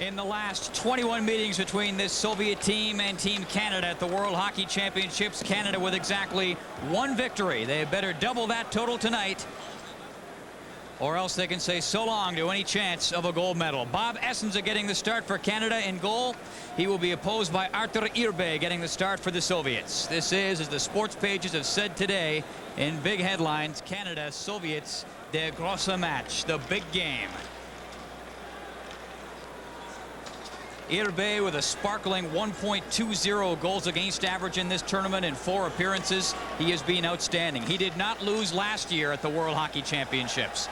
In the last 21 meetings between this Soviet team and Team Canada at the World Hockey Championships, Canada with exactly 1 victory. They better double that total tonight, or else they can say so long to any chance of a gold medal. Bob Essensa getting the start for Canada in goal. He will be opposed by Artur Irbe getting the start for the Soviets. This is, as the sports pages have said today in big headlines, Canada, Soviets, der große match, the big game. Irbe with a sparkling 1.20 goals against average in this tournament in 4 appearances. He has been outstanding. He did not lose last year at the World Hockey Championships.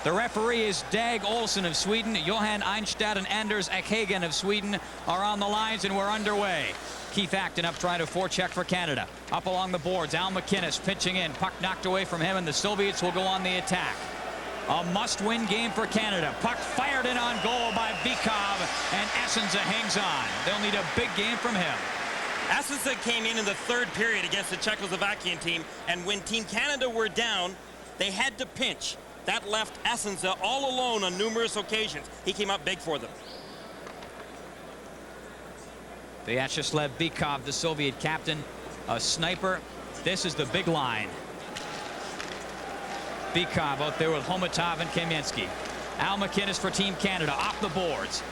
The referee is Dag Olsson of Sweden. Johan Einstad and Anders Ekhagen of Sweden are on the lines, and we're underway. Keith Acton up trying to forecheck for Canada. Up along the boards, Al MacInnis pitching in. Puck knocked away from him, and the Soviets will go on the attack. A must-win game for Canada. Puck fired in on goal by Bykov, and Essensa hangs on. They'll need a big game from him. Essensa came in the 3rd period against the Czechoslovakian team, and when Team Canada were down, they had to pinch. That left Essensa all alone on numerous occasions. He came up big for them. Vyacheslav Bykov, the Soviet captain, a sniper. This is the big line. Bykov out there with Homutov and Kamensky. Al MacInnis for Team Canada off the boards.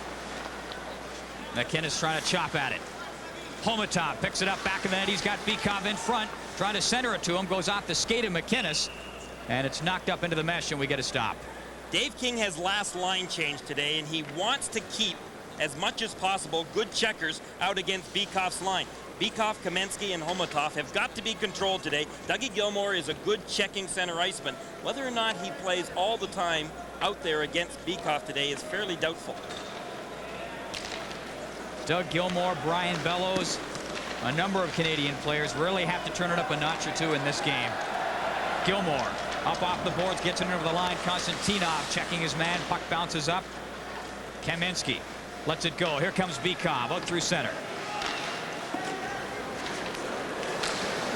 MacInnis trying to chop at it. Homutov picks it up back of the net. He's got Bykov in front, trying to center it to him. Goes off the skate of MacInnis, and it's knocked up into the mesh, and we get a stop. Dave King has last line change today, and he wants to keep as much as possible good checkers out against Bykov's line. Bykov, Kamensky, and Homutov have got to be controlled today. Dougie Gilmour is a good checking center iceman. Whether or not he plays all the time out there against Bykov today is fairly doubtful. Doug Gilmour, Brian Bellows, a number of Canadian players really have to turn it up a notch or two in this game. Gilmour up off the boards, gets it over the line. Konstantinov checking his man. Puck bounces up. Kamensky lets it go. Here comes Bykov out through center.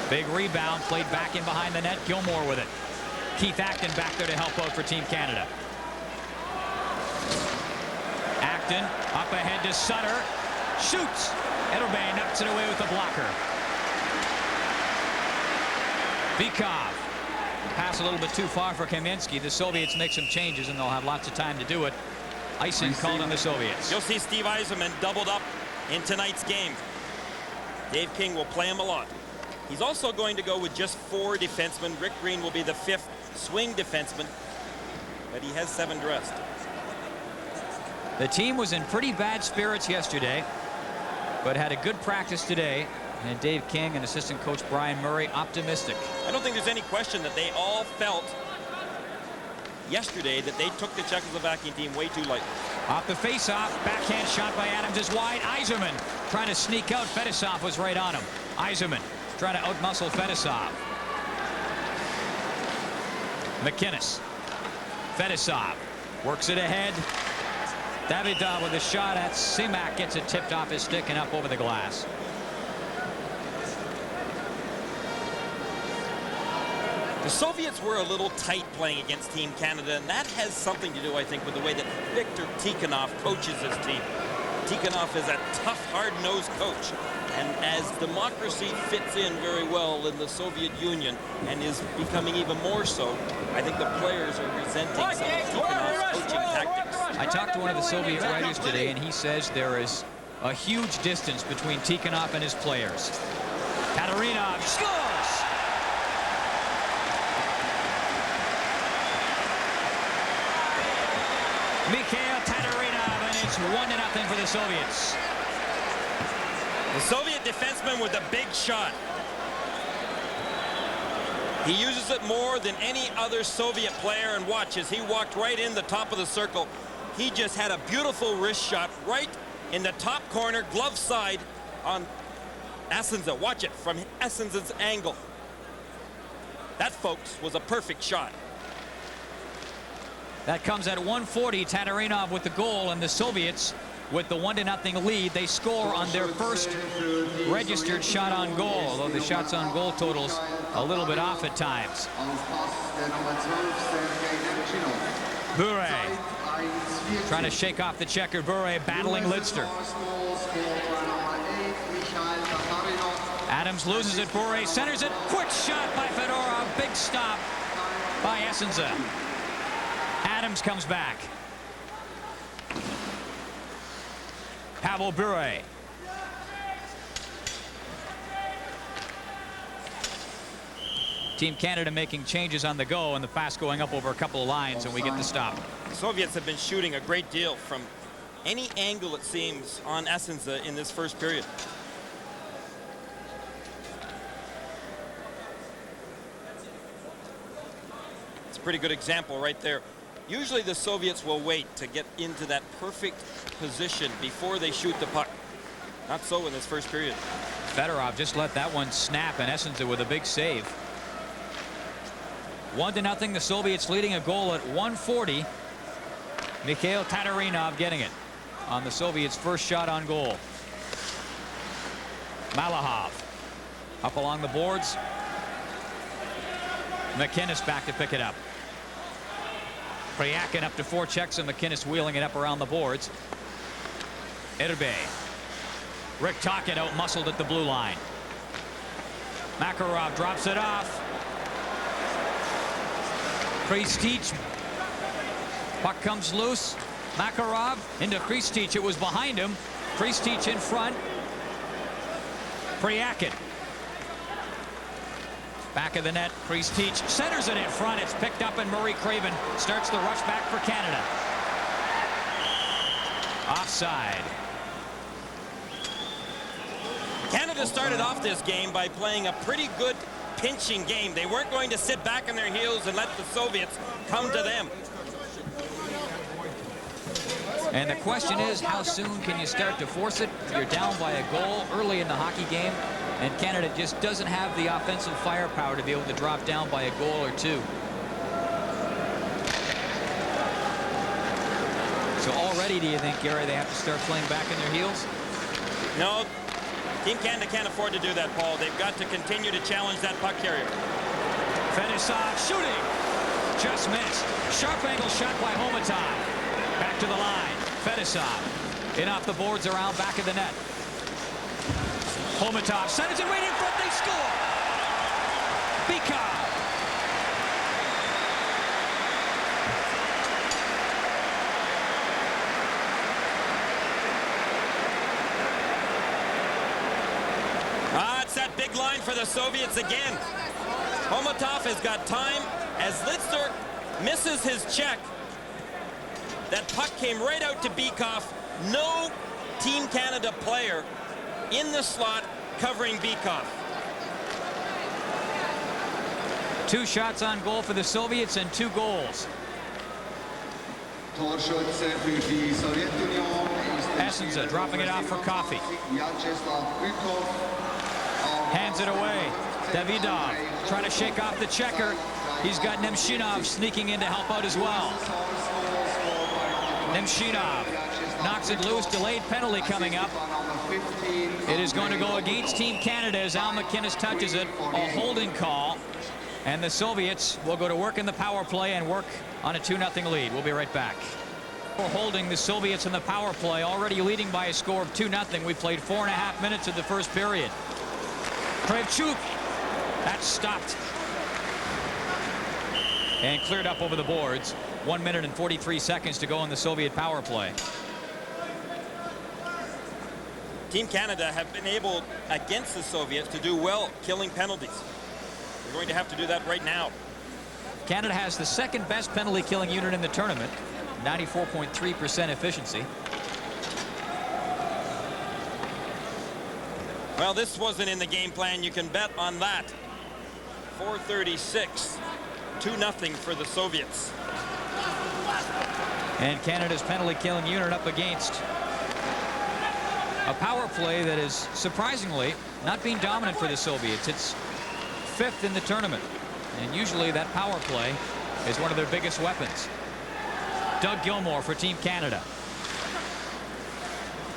Big rebound, played back in behind the net. Gilmour with it. Keith Acton back there to help out for Team Canada. Acton up ahead to Sutter. Shoots. Edelbay knocks it away with the blocker. Bykov. Pass a little bit too far for Kamensky. The Soviets make some changes, and they'll have lots of time to do it. Icing called on the Soviets. You'll see Steve Yzerman doubled up in tonight's game. Dave King will play him a lot. He's also going to go with just 4 defensemen. Rick Green will be the 5th swing defenseman, but he has 7 dressed. The team was in pretty bad spirits yesterday, but had a good practice today. And Dave King and assistant coach Brian Murray optimistic. I don't think there's any question that they all felt yesterday that they took the Czechoslovakian team way too lightly. Off the face-off, backhand shot by Adams is wide. Yzerman trying to sneak out. Fetisov was right on him. Yzerman trying to outmuscle Fettisov. MacInnis. Fetisov works it ahead. Davidov with a shot at Simak. Gets it tipped off his stick and up over the glass. The Soviets were a little tight playing against Team Canada, and that has something to do, I think, with the way that Viktor Tikhonov coaches his team. Tikhonov is a tough, hard-nosed coach. And as democracy fits in very well in the Soviet Union and is becoming even more so, I think the players are resenting some of Tikhonov's coaching tactics. I talked to one of the Soviet writers today, and he says there is a huge distance between Tikhonov and his players. Tatarinovs scores! Mikhail Tatarinovs, and it's 1-0 for the Soviets. The Soviet defenseman with a big shot. He uses it more than any other Soviet player, and watch as he walked right in the top of the circle. He just had a beautiful wrist shot right in the top corner, glove side on Essensa. Watch it from Essensa's angle. That, folks, was a perfect shot. That comes at 1:40. Tatarinovs with the goal, and the Soviets with the 1-0 lead. They score on their first registered shot on goal, although the shots on goal totals a little bit off at times. Bure Trying to shake off the checker. Bure battling Lidster. Adams loses it. Bure centers it. Quick shot by Fedorov. Big stop by Essensa. Adams comes back. Pavel Bure. Team Canada making changes on the go, and the pass going up over a couple of lines, and we get the stop. The Soviets have been shooting a great deal from any angle, it seems, on Essensa in this first period. It's a pretty good example right there. Usually the Soviets will wait to get into that perfect position before they shoot the puck. Not so in this first period. Fedorov just let that one snap, and Essensa with a big save. 1-0, the Soviets leading a goal at 1:40. Mikhail Tatariinov getting it on the Soviets' first shot on goal. Malahov up along the boards. MacInnis back to pick it up. Priakin up to 4 checks, and MacInnis wheeling it up around the boards. Irbe. Rick Tocchet out muscled at the blue line. Makarov drops it off. Kristich. Puck comes loose. Makarov into Kristich. It was behind him. Kristich in front. Priakin. Back of the net. Kristich centers it in front. It's picked up, and Murray Craven starts the rush back for Canada. Offside. Canada started off this game by playing a pretty good pinching game. They weren't going to sit back on their heels and let the Soviets come to them. And the question is, how soon can you start to force it? You're down by a goal early in the hockey game, and Canada just doesn't have the offensive firepower to be able to drop down by a goal or two. So already, do you think, Gary, they have to start playing back in their heels? No. Team Canada can't afford to do that, Paul. They've got to continue to challenge that puck carrier. Fettisov shooting. Just missed. Sharp angle shot by Homutov. Back to the line. Fettisov in off the boards around back of the net. Homutov centers it right in front. They score. Bykov. It's that big line for the Soviets again. Homutov has got time as Lidster misses his check. That puck came right out to Bykov. No Team Canada player in the slot covering Bykov. 2 shots on goal for the Soviets and 2 goals. Essensa dropping it off for Coffey. Hands it away. Davidov trying to shake off the checker. He's got Nemchinov sneaking in to help out as well. Nemchinov knocks it loose. Delayed penalty coming up. It is going to go against Team Canada as Al MacInnis touches it. A holding call. And the Soviets will go to work in the power play and work on a 2-0 lead. We'll be right back. We're holding the Soviets in the power play, already leading by a score of 2-0. We played 4.5 minutes of the first period. Kravchuk. That's stopped. And cleared up over the boards. 1 minute and 43 seconds to go in the Soviet power play. Team Canada have been able, against the Soviets, to do well killing penalties. They're going to have to do that right now. Canada has the second best penalty killing unit in the tournament. 94.3% efficiency. Well, this wasn't in the game plan. You can bet on that. 4:36. 2-0 for the Soviets. And Canada's penalty killing unit up against a power play that is surprisingly not being dominant for the Soviets. It's 5th in the tournament. And usually that power play is one of their biggest weapons. Doug Gilmour for Team Canada.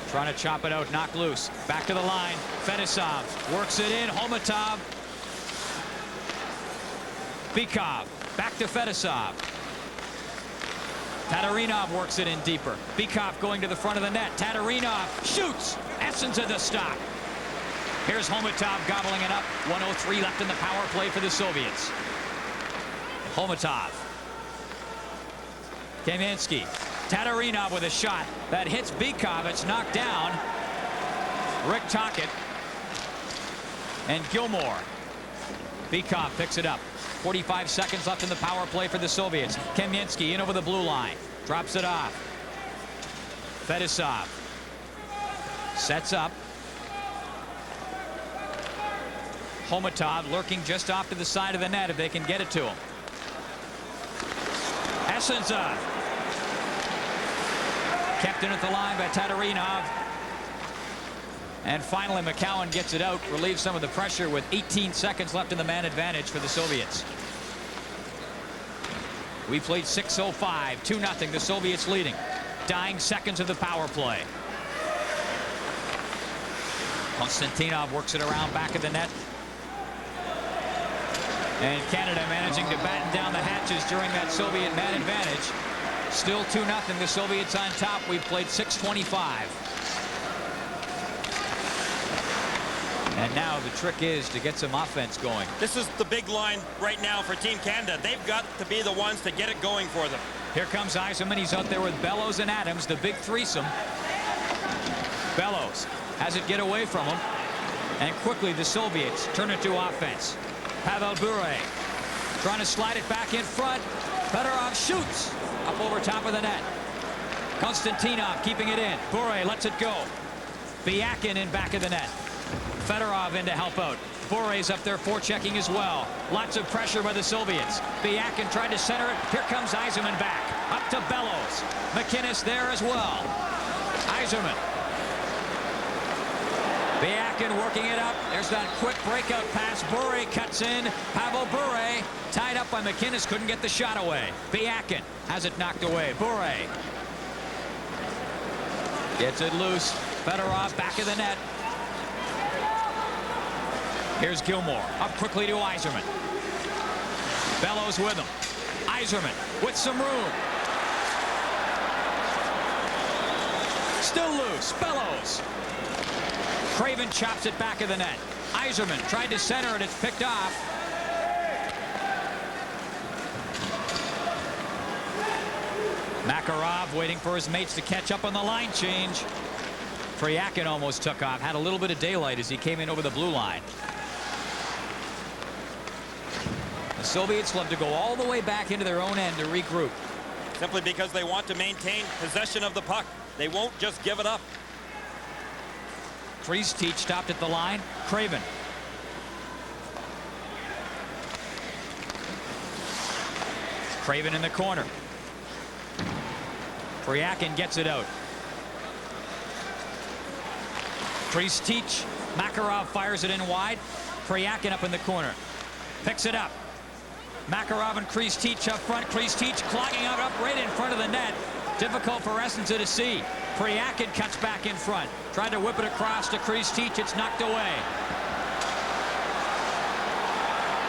Trying to chop it out, knock loose. Back to the line. Fettisov works it in. Homutov. Bykov. Back to Fettisov. Taterinov works it in deeper. Bykov going to the front of the net. Taterinov shoots. Eссенsa the stop. Here's Homutov gobbling it up. 1:03 left in the power play for the Soviets. Homutov. Kaminsky. Taterinov with a shot that hits Bykov. It's knocked down. Rick Tocchet and Gilmore. Bykov picks it up. 45 seconds left in the power play for the Soviets. Kaminsky in over the blue line. Drops it off. Fetisov sets up. Homutov lurking just off to the side of the net if they can get it to him. Eссенsa kept in at the line by Taterinov. And finally, McCowan gets it out, relieves some of the pressure with 18 seconds left in the man advantage for the Soviets. We played 6:05, 2-0, the Soviets leading. Dying seconds of the power play. Konstantinov works it around back of the net. And Canada managing to batten down the hatches during that Soviet man advantage. Still 2-0, the Soviets on top. We've played 6:25. And now the trick is to get some offense going. This is the big line right now for Team Canada. They've got to be the ones to get it going for them. Here comes Yzerman. He's out there with Bellows and Adams, the big threesome. Bellows has it get away from him. And quickly the Soviets turn it to offense. Pavel Bure trying to slide it back in front. Fedorov shoots up over top of the net. Konstantinov keeping it in. Bure lets it go. Byakin in back of the net. Fedorov in to help out. Bure's up there forechecking as well. Lots of pressure by the Soviets. Byakin tried to center it. Here comes Yzerman back. Up to Bellows. MacInnis there as well. Yzerman. Byakin working it up. There's that quick breakout pass. Bure cuts in. Pavel Bure tied up by MacInnis. Couldn't get the shot away. Byakin has it knocked away. Bure gets it loose. Fedorov back of the net. Here's Gilmore up quickly to Yzerman. Bellows with him. Yzerman with some room. Still loose. Bellows. Craven chops it back of the net. Yzerman tried to center it. It's picked off. Makarov waiting for his mates to catch up on the line change. Fryakin almost took off. Had a little bit of daylight as he came in over the blue line. The Soviets love to go all the way back into their own end to regroup. Simply because they want to maintain possession of the puck. They won't just give it up. Kristich stopped at the line. Craven. Craven in the corner. Fryakin gets it out. Kristich. Makarov fires it in wide. Fryakin up in the corner. Picks it up. Makarov and Kristich up front. Kristich clogging out up right in front of the net. Difficult for Eссенsa to see. Fryakin cuts back in front. Tried to whip it across to Kristich. It's knocked away.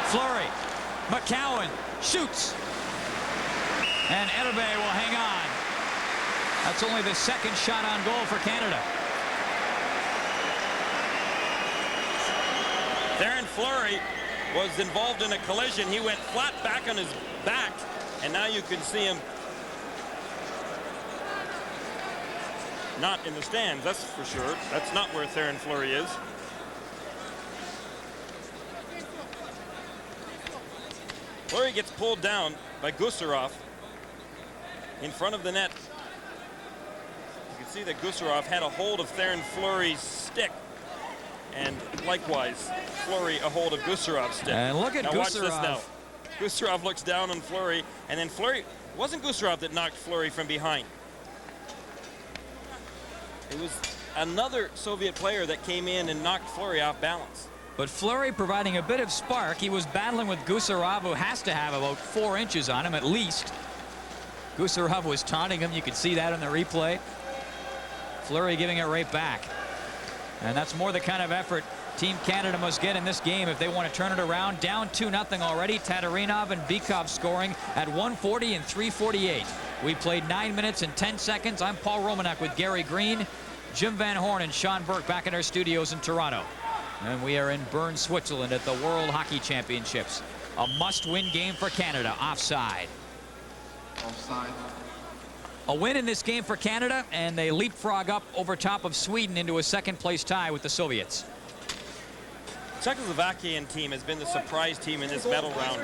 Fleury. McCowan shoots. And Erbe will hang on. That's only the second shot on goal for Canada. Theron Fleury was involved in a collision. He went flat back on his back, and now you can see him not in the stands, that's for sure. That's not where Theron Fleury is. Fleury gets pulled down by Gusarov in front of the net. You can see that Gusarov had a hold of Theron Fleury's stick, and likewise Fleury a hold of Gusarov's stick. And look at now Gusarov. Watch this now. Gusarov looks down on Fleury, and then Fleury, it wasn't Gusarov that knocked Fleury from behind. It was another Soviet player that came in and knocked Fleury off balance. But Fleury providing a bit of spark. He was battling with Gusarov, who has to have about 4 inches on him at least. Gusarov was taunting him. You could see that in the replay. Fleury giving it right back. And that's more the kind of effort Team Canada must get in this game if they want to turn it around. Down 2-0 already. Tatariinov and Bykov scoring at 1:40 and 3:48. We played 9 minutes and 10 seconds. I'm Paul Romanek with Gary Green, Jim Van Horn, and Sean Burke back in our studios in Toronto. And we are in Bern, Switzerland at the World Hockey Championships. A must-win game for Canada. Offside. Offside. A win in this game for Canada, and they leapfrog up over top of Sweden into a second-place tie with the Soviets. Czechoslovakian team has been the surprise team in this medal round.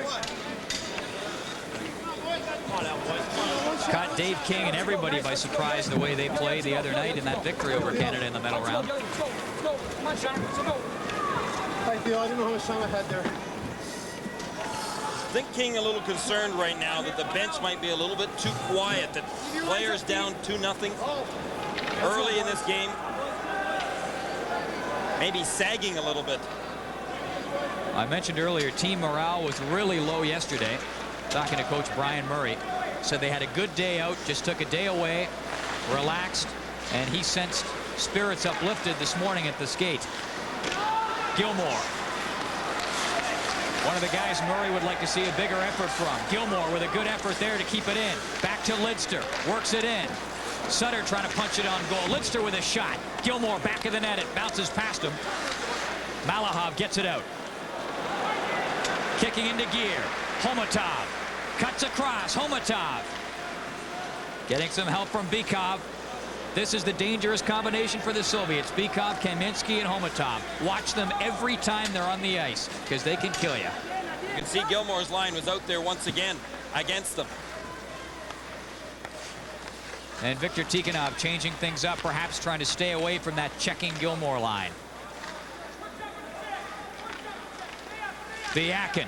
Caught Dave King and everybody by surprise the way they played the other night in that victory over Canada in the medal round. I didn't know how much time I had there. I think King a little concerned right now that the bench might be a little bit too quiet, that players down 2-0 early in this game. Maybe sagging a little bit. I mentioned earlier, team morale was really low yesterday. Talking to Coach Brian Murray. Said they had a good day out, just took a day away, relaxed, and he sensed spirits uplifted this morning at the skate. Gilmore. One of the guys Murray would like to see a bigger effort from. Gilmore with a good effort there to keep it in. Back to Lidster. Works it in. Sutter trying to punch it on goal. Lidster with a shot. Gilmore back of the net. It bounces past him. Malahov gets it out. Kicking into gear. Homutov. Cuts across. Homutov. Getting some help from Bykov. This is the dangerous combination for the Soviets. Bykov, Kaminsky, and Homutov. Watch them every time they're on the ice, because they can kill you. You can see Gilmore's line was out there once again against them. And Viktor Tikhonov changing things up, perhaps trying to stay away from that checking Gilmore line. Biakin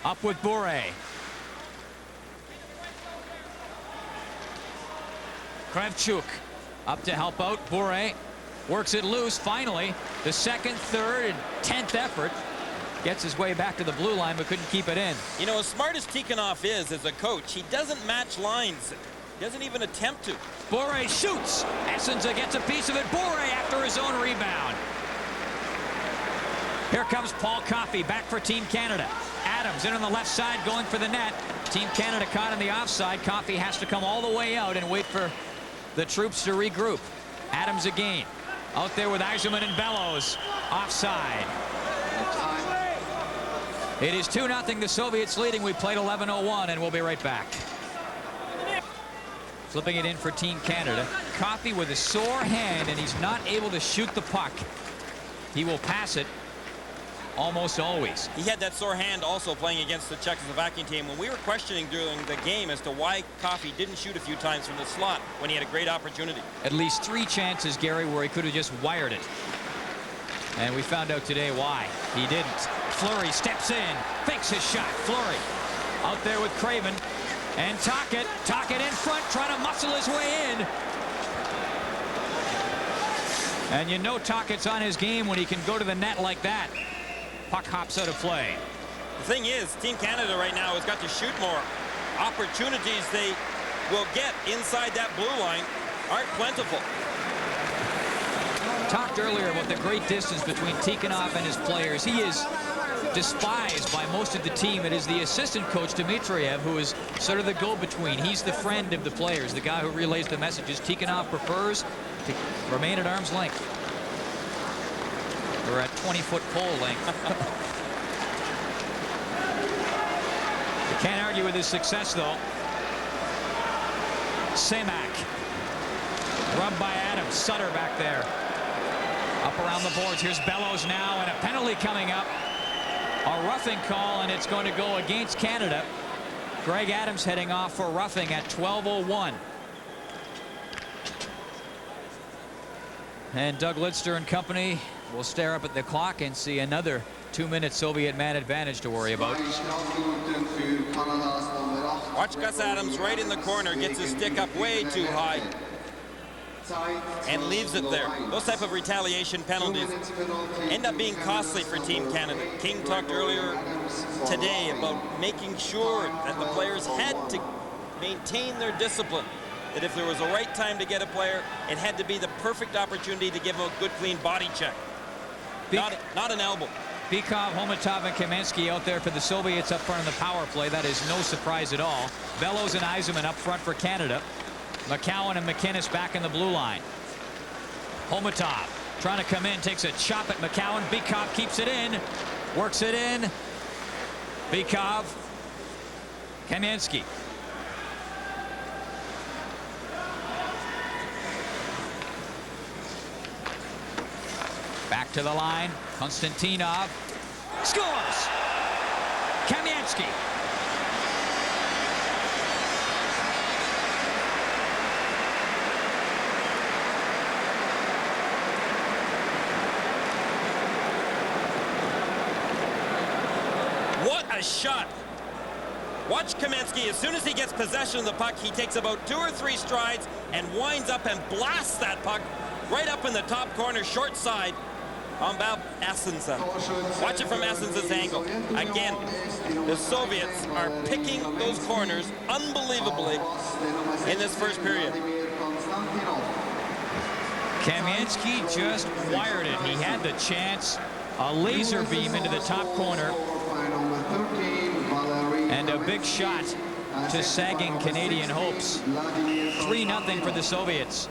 up with Bure. Kravchuk up to help out. Bure works it loose. Finally, the second, third, and 10th effort. Gets his way back to the blue line, but couldn't keep it in. You know, as smart as Tikhonov is as a coach, he doesn't match lines. He doesn't even attempt to. Bure shoots. Essensa gets a piece of it. Bure after his own rebound. Here comes Paul Coffey back for Team Canada. Adams in on the left side going for the net. Team Canada caught in the offside. Coffey has to come all the way out and wait for the troops to regroup. Adams again. Out there with Eiserman and Bellows. Offside. It is 2-0. The Soviets leading. We played 11:01, and we'll be right back. Flipping it in for Team Canada. Coffey with a sore hand, and he's not able to shoot the puck. He will pass it almost always. He had that sore hand also playing against the Czechoslovakian team when we were questioning during the game as to why Coffey didn't shoot a few times from the slot when he had a great opportunity. At least 3 chances, Gary, where he could have just wired it. And we found out today why he didn't. Fleury steps in, fakes his shot. Fleury out there with Craven and Tocchet. Tocchet in front, trying to muscle his way in. And you know Tocchet's on his game when he can go to the net like that. Puck hops out of play. The thing is, Team Canada right now has got to shoot more. Opportunities they will get inside that blue line aren't plentiful. Talked earlier about the great distance between Tikhonov and his players. He is despised by most of the team. It is the assistant coach, Dmitriev, who is sort of the go-between. He's the friend of the players, the guy who relays the messages. Tikhonov prefers to remain at arm's length. We're at 20-foot pole length. You can't argue with his success, though. Semak. Rubbed by Adams. Sutter back there. Up around the boards. Here's Bellows now, and a penalty coming up. A roughing call, and it's going to go against Canada. Greg Adams heading off for roughing at 12:01. And Doug Lidster and company will stare up at the clock and see another 2-minute Soviet man advantage to worry about. Watch Gus Adams right in the corner, gets his stick up way too high and leaves it there. Those type of retaliation penalties end up being costly for Team Canada. King talked earlier today about making sure that the players had to maintain their discipline. That if there was a right time to get a player, it had to be the perfect opportunity to give him a good, clean body check. Not an elbow. Bykov, Homutov, and Kaminsky out there for the Soviets up front in the power play. That is no surprise at all. Bellows and Yzerman up front for Canada. McCowan and MacInnis back in the blue line. Homutov trying to come in, takes a chop at McCowan. Bykov keeps it in, works it in. Bykov, Kaminsky. Back to the line. Konstantinov scores. Kaminsky. What a shot. Watch Kaminsky. As soon as he gets possession of the puck, he takes about 2 or 3 strides and winds up and blasts that puck right up in the top corner, short side. On about Essensa. Watch it from Essensa's angle. Again, the Soviets are picking those corners unbelievably in this first period. Kaminsky just wired it. He had the chance. A laser beam into the top corner. And a big shot to sagging Canadian hopes. 3-0 for the Soviets.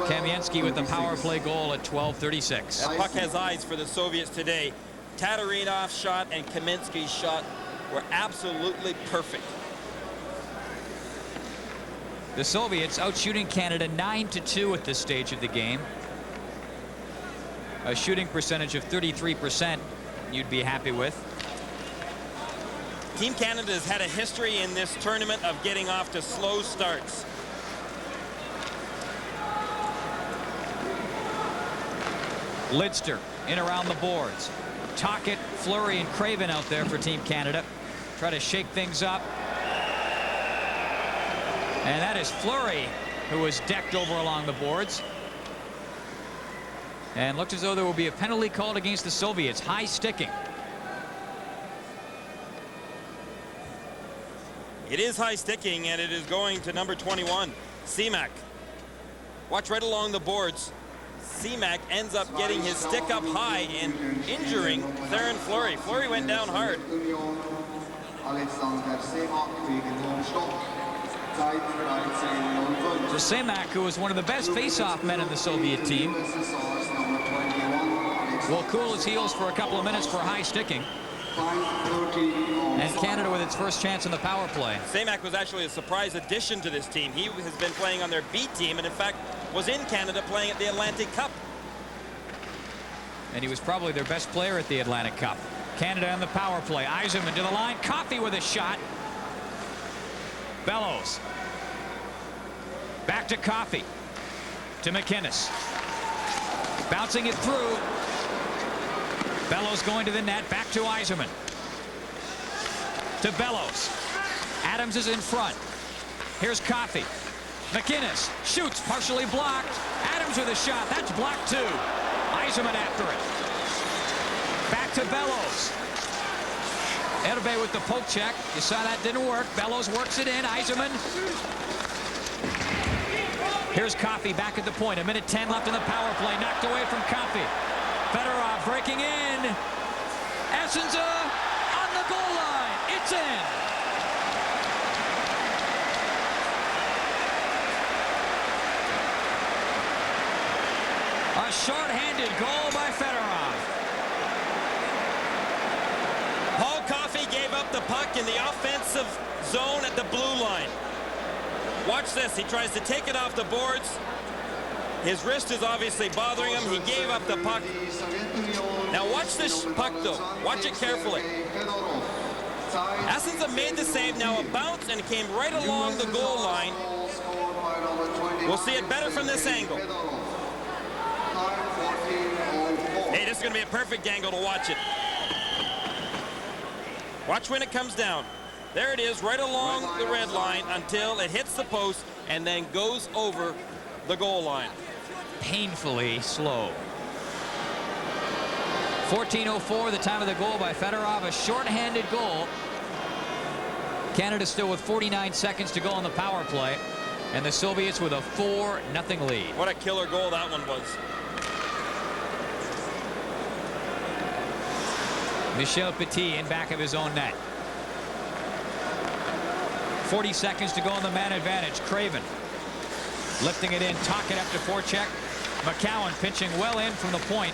Kaminsky with the power play goal at 12:36. That puck has eyes for the Soviets today. Tatarinov's shot and Kaminsky's shot were absolutely perfect. The Soviets out shooting Canada 9-2 at this stage of the game. A shooting percentage of 33% you'd be happy with. Team Canada has had a history in this tournament of getting off to slow starts. Lidster in around the boards. Tocchet, Fleury, and Craven out there for Team Canada. Try to shake things up. And that is Fleury, who was decked over along the boards. And looked as though there will be a penalty called against the Soviets. High sticking. It is high sticking, and it is going to number 21, Seamak. Watch right along the boards. Seamak ends up getting his stick up high and injuring Theron Fleury. Fleury went down hard. So Seamak, who was one of the best face-off men in the Soviet team, will cool his heels for a couple of minutes for high sticking. And Canada with its first chance in the power play. Seamak was actually a surprise addition to this team. He has been playing on their B team and in fact was in Canada playing at the Atlantic Cup. And he was probably their best player at the Atlantic Cup. Canada on the power play. Yzerman to the line. Coffey with a shot. Bellows. Back to Coffey. To MacInnis. Bouncing it through. Bellows going to the net. Back to Yzerman. To Bellows. Adams is in front. Here's Coffey. MacInnis shoots, partially blocked. Adams with a shot. That's blocked too. Yzerman after it. Back to Bellows. Hervé with the poke check. You saw that didn't work. Bellows works it in. Yzerman. Here's Coffey back at the point. 1:10 left in the power play. Knocked away from Coffey. Fedorov breaking in. Essensa on the goal line. It's in. A short-handed goal by Fedorov. Paul Coffey gave up the puck in the offensive zone at the blue line. Watch this. He tries to take it off the boards. His wrist is obviously bothering him. He gave up the puck. Now watch this puck though. Watch it carefully. Essensa made the save. Now a bounce and it came right along the goal line. We'll see it better from this angle. Hey, this is going to be a perfect angle to watch it. Watch when it comes down. There it is, right along the red line until it hits the post and then goes over the goal line. Painfully slow. 14:04, the time of the goal by Fedorov. A short-handed goal. Canada still with 49 seconds to go on the power play. And the Soviets with a 4-0 lead. What a killer goal that one was. Michel Petit in back of his own net. 40 seconds to go on the man advantage. Craven lifting it in. Tocchet up to forecheck. McCowan pitching well in from the point.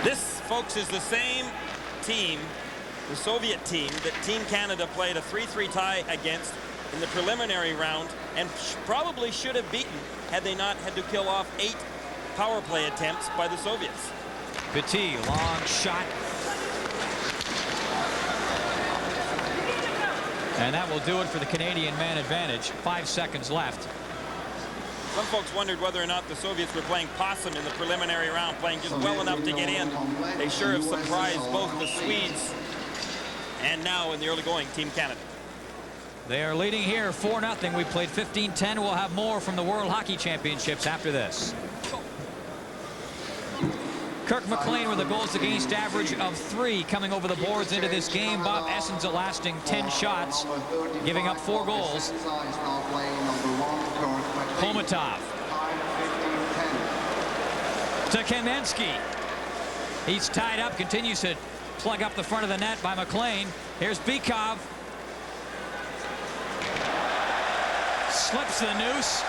This, folks, is the same team, the Soviet team, that Team Canada played a 3-3 tie against in the preliminary round and probably should have beaten had they not had to kill off 8 power play attempts by the Soviets. Petit, long shot. And that will do it for the Canadian man advantage. 5 seconds left. Some folks wondered whether or not the Soviets were playing possum in the preliminary round, playing just well enough to get in. They sure have surprised both the Swedes and now in the early going, Team Canada. They are leading here 4-0. We played 15-10. We'll have more from the World Hockey Championships after this. Kirk McLean with a goals against average of 3 coming over the boards into this game. Bob Essensa lasting 10 shots, giving up 4 goals. Homutov to Kamensky. He's tied up, continues to plug up the front of the net by McLean. Here's Bykov. Slips the noose.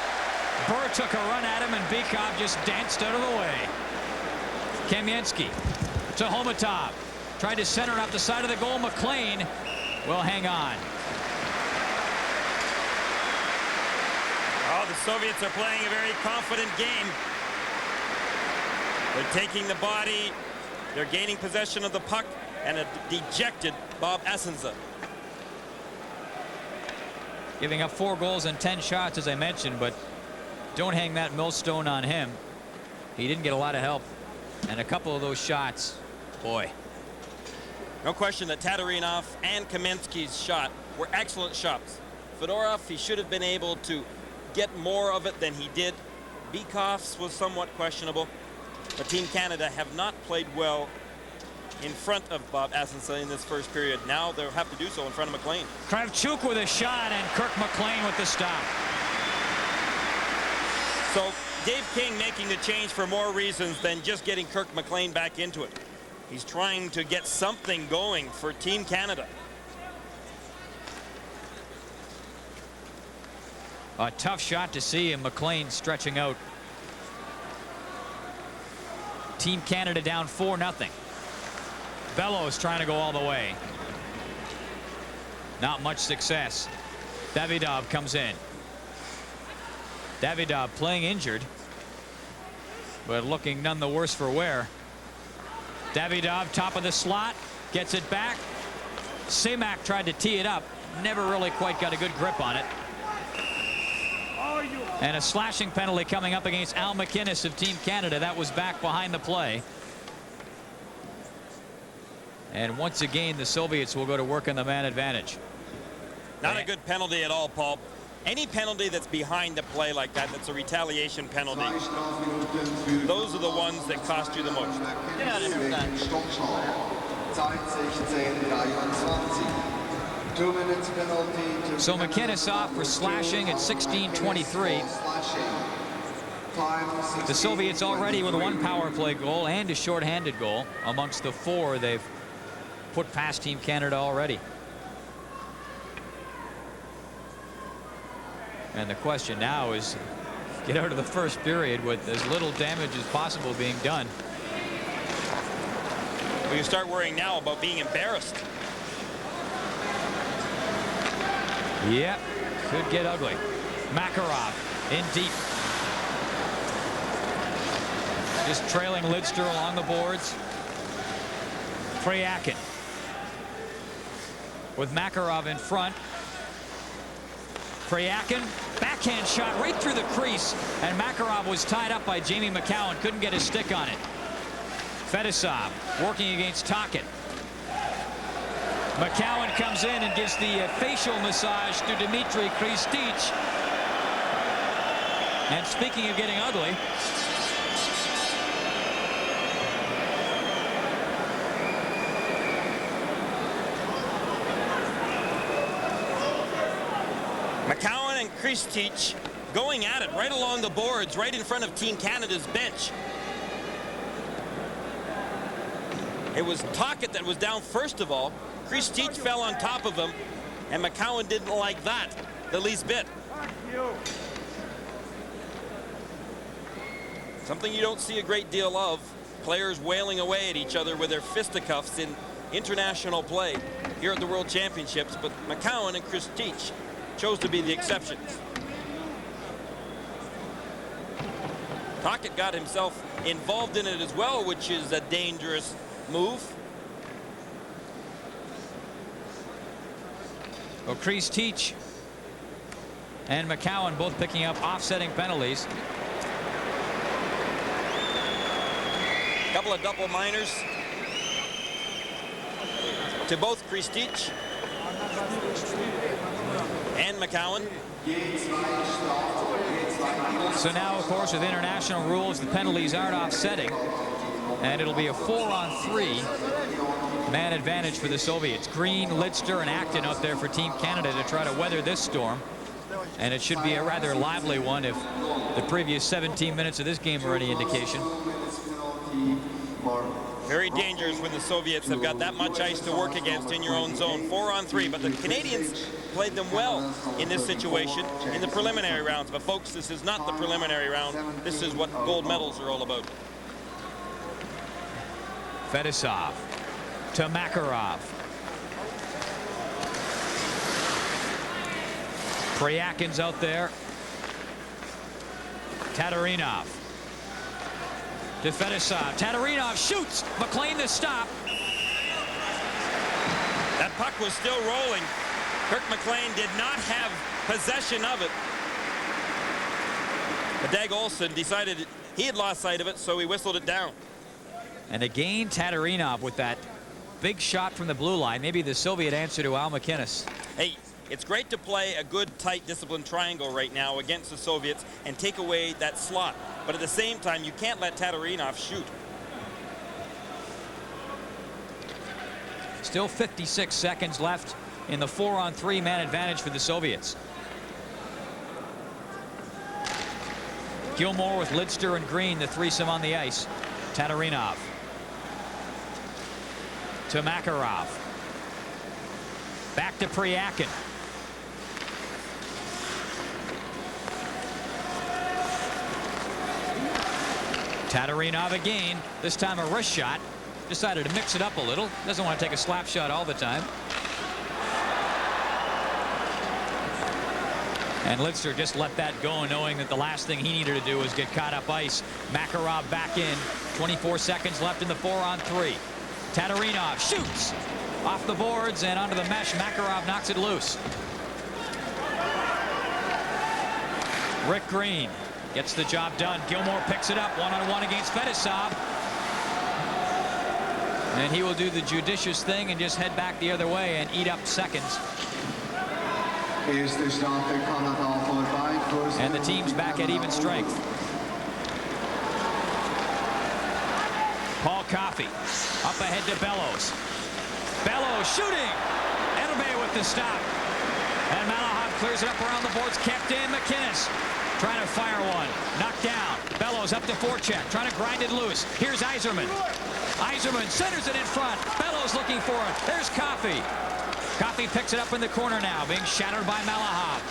Burr took a run at him, and Bykov just danced out of the way. Kamensky to Homutov. Tried to center it up the side of the goal. McLean will hang on. Oh, the Soviets are playing a very confident game. They're taking the body. They're gaining possession of the puck, and a dejected Bob Essensa. Giving up 4 goals and 10 shots, as I mentioned, but don't hang that millstone on him. He didn't get a lot of help. And a couple of those shots, boy. No question that Tatarinoff and Kamensky's shot were excellent shots. Fedorov, he should have been able to get more of it than he did. Bykov's was somewhat questionable. But Team Canada have not played well in front of Bob Essensa in this first period. Now they'll have to do so in front of McLean. Kravchuk with a shot, and Kirk McLean with the stop. So Dave King making the change for more reasons than just getting Kirk McLean back into it. He's trying to get something going for Team Canada. A tough shot to see, and McLean stretching out. Team Canada down 4-0. Bellows trying to go all the way. Not much success. Davidov comes in. Davidov playing injured, but looking none the worse for wear. Davidov, top of the slot, gets it back. Semak tried to tee it up, never really quite got a good grip on it. And a slashing penalty coming up against Al MacInnis of Team Canada. That was back behind the play. And once again, the Soviets will go to work on the man advantage. Not a good penalty at all, Paul. Any penalty that's behind the play like that, that's a retaliation penalty. Those are the ones that cost you the most. So MacInnis off for slashing at 16:23. The Soviets already with 1 power play goal and a shorthanded goal amongst the 4 they've put past Team Canada already. And the question now is get out of the first period with as little damage as possible being done. Well, you start worrying now about being embarrassed. Yep, could get ugly. Makarov in deep. Just trailing Lidster along the boards. Fryakin with Makarov in front. Fryakin, backhand shot right through the crease, and Makarov was tied up by Jamie McCowan, couldn't get his stick on it. Fetisov working against Tocchet. McCowan comes in and gives the facial massage to Dmitry Kristich. And speaking of getting ugly, McCowan and Kristich going at it right along the boards, right in front of Team Canada's bench. It was Tocchet that was down first of all. Kravchuk fell on top of him, and McCowan didn't like that the least bit. Something you don't see a great deal of, players wailing away at each other with their fisticuffs in international play here at the World Championships, but McCowan and Kravchuk chose to be the exceptions. Tocchet got himself involved in it as well, which is a dangerous move. Well, Kravchuk and McCowan both picking up offsetting penalties. Couple of double minors to both Kravchuk and McCowan. So now, of course, with international rules, the penalties aren't offsetting, and it'll be a 4-on-3 man advantage for the Soviets. Green, Lidster, and Acton out there for Team Canada to try to weather this storm, and it should be a rather lively one if the previous 17 minutes of this game are any indication. Very dangerous when the Soviets have got that much ice to work against in your own zone. 4-on-3, but the Canadians played them well in this situation in the preliminary rounds. But folks, this is not the preliminary round. This is what gold medals are all about. Fettisov to Makarov. Pryakin's out there. Taterinov to Fettisov. Taterinov shoots. MacLean to stop. That puck was still rolling. Kirk MacLean did not have possession of it. But Dag Ульsson decided he had lost sight of it, so he whistled it down. And again, Taterinov with that big shot from the blue line. Maybe the Soviet answer to MacInnis. Hey, it's great to play a good, tight, disciplined triangle right now against the Soviets and take away that slot. But at the same time, you can't let Taterinov shoot. Still 56 seconds left in the 4-on-3 man advantage for the Soviets. Gilmore with Lidster and Green, the threesome on the ice. Taterinov to Makarov. Back to Pryakin. Taterinov again, this time a wrist shot. Decided to mix it up a little. Doesn't want to take a slap shot all the time. And Lidster just let that go, knowing that the last thing he needed to do was get caught up ice. Makarov back in. 24 seconds left in the 4-on-3. Taterinov shoots off the boards and onto the mesh. Makarov knocks it loose. Rick Green gets the job done. Gilmore picks it up one-on-one against Fettisov. And he will do the judicious thing and just head back the other way and eat up seconds. And the team's back at even strength. Paul Coffey up ahead to Bellows. Bellows shooting. Enderby with the stop. And Malahov clears it up around the boards. Kept in. MacInnis trying to fire one. Knocked down. Bellows up to forecheck. Trying to grind it loose. Here's Yzerman. Yzerman centers it in front. Bellows looking for it. There's Coffey. Coffey picks it up in the corner now, being shattered by Malahov.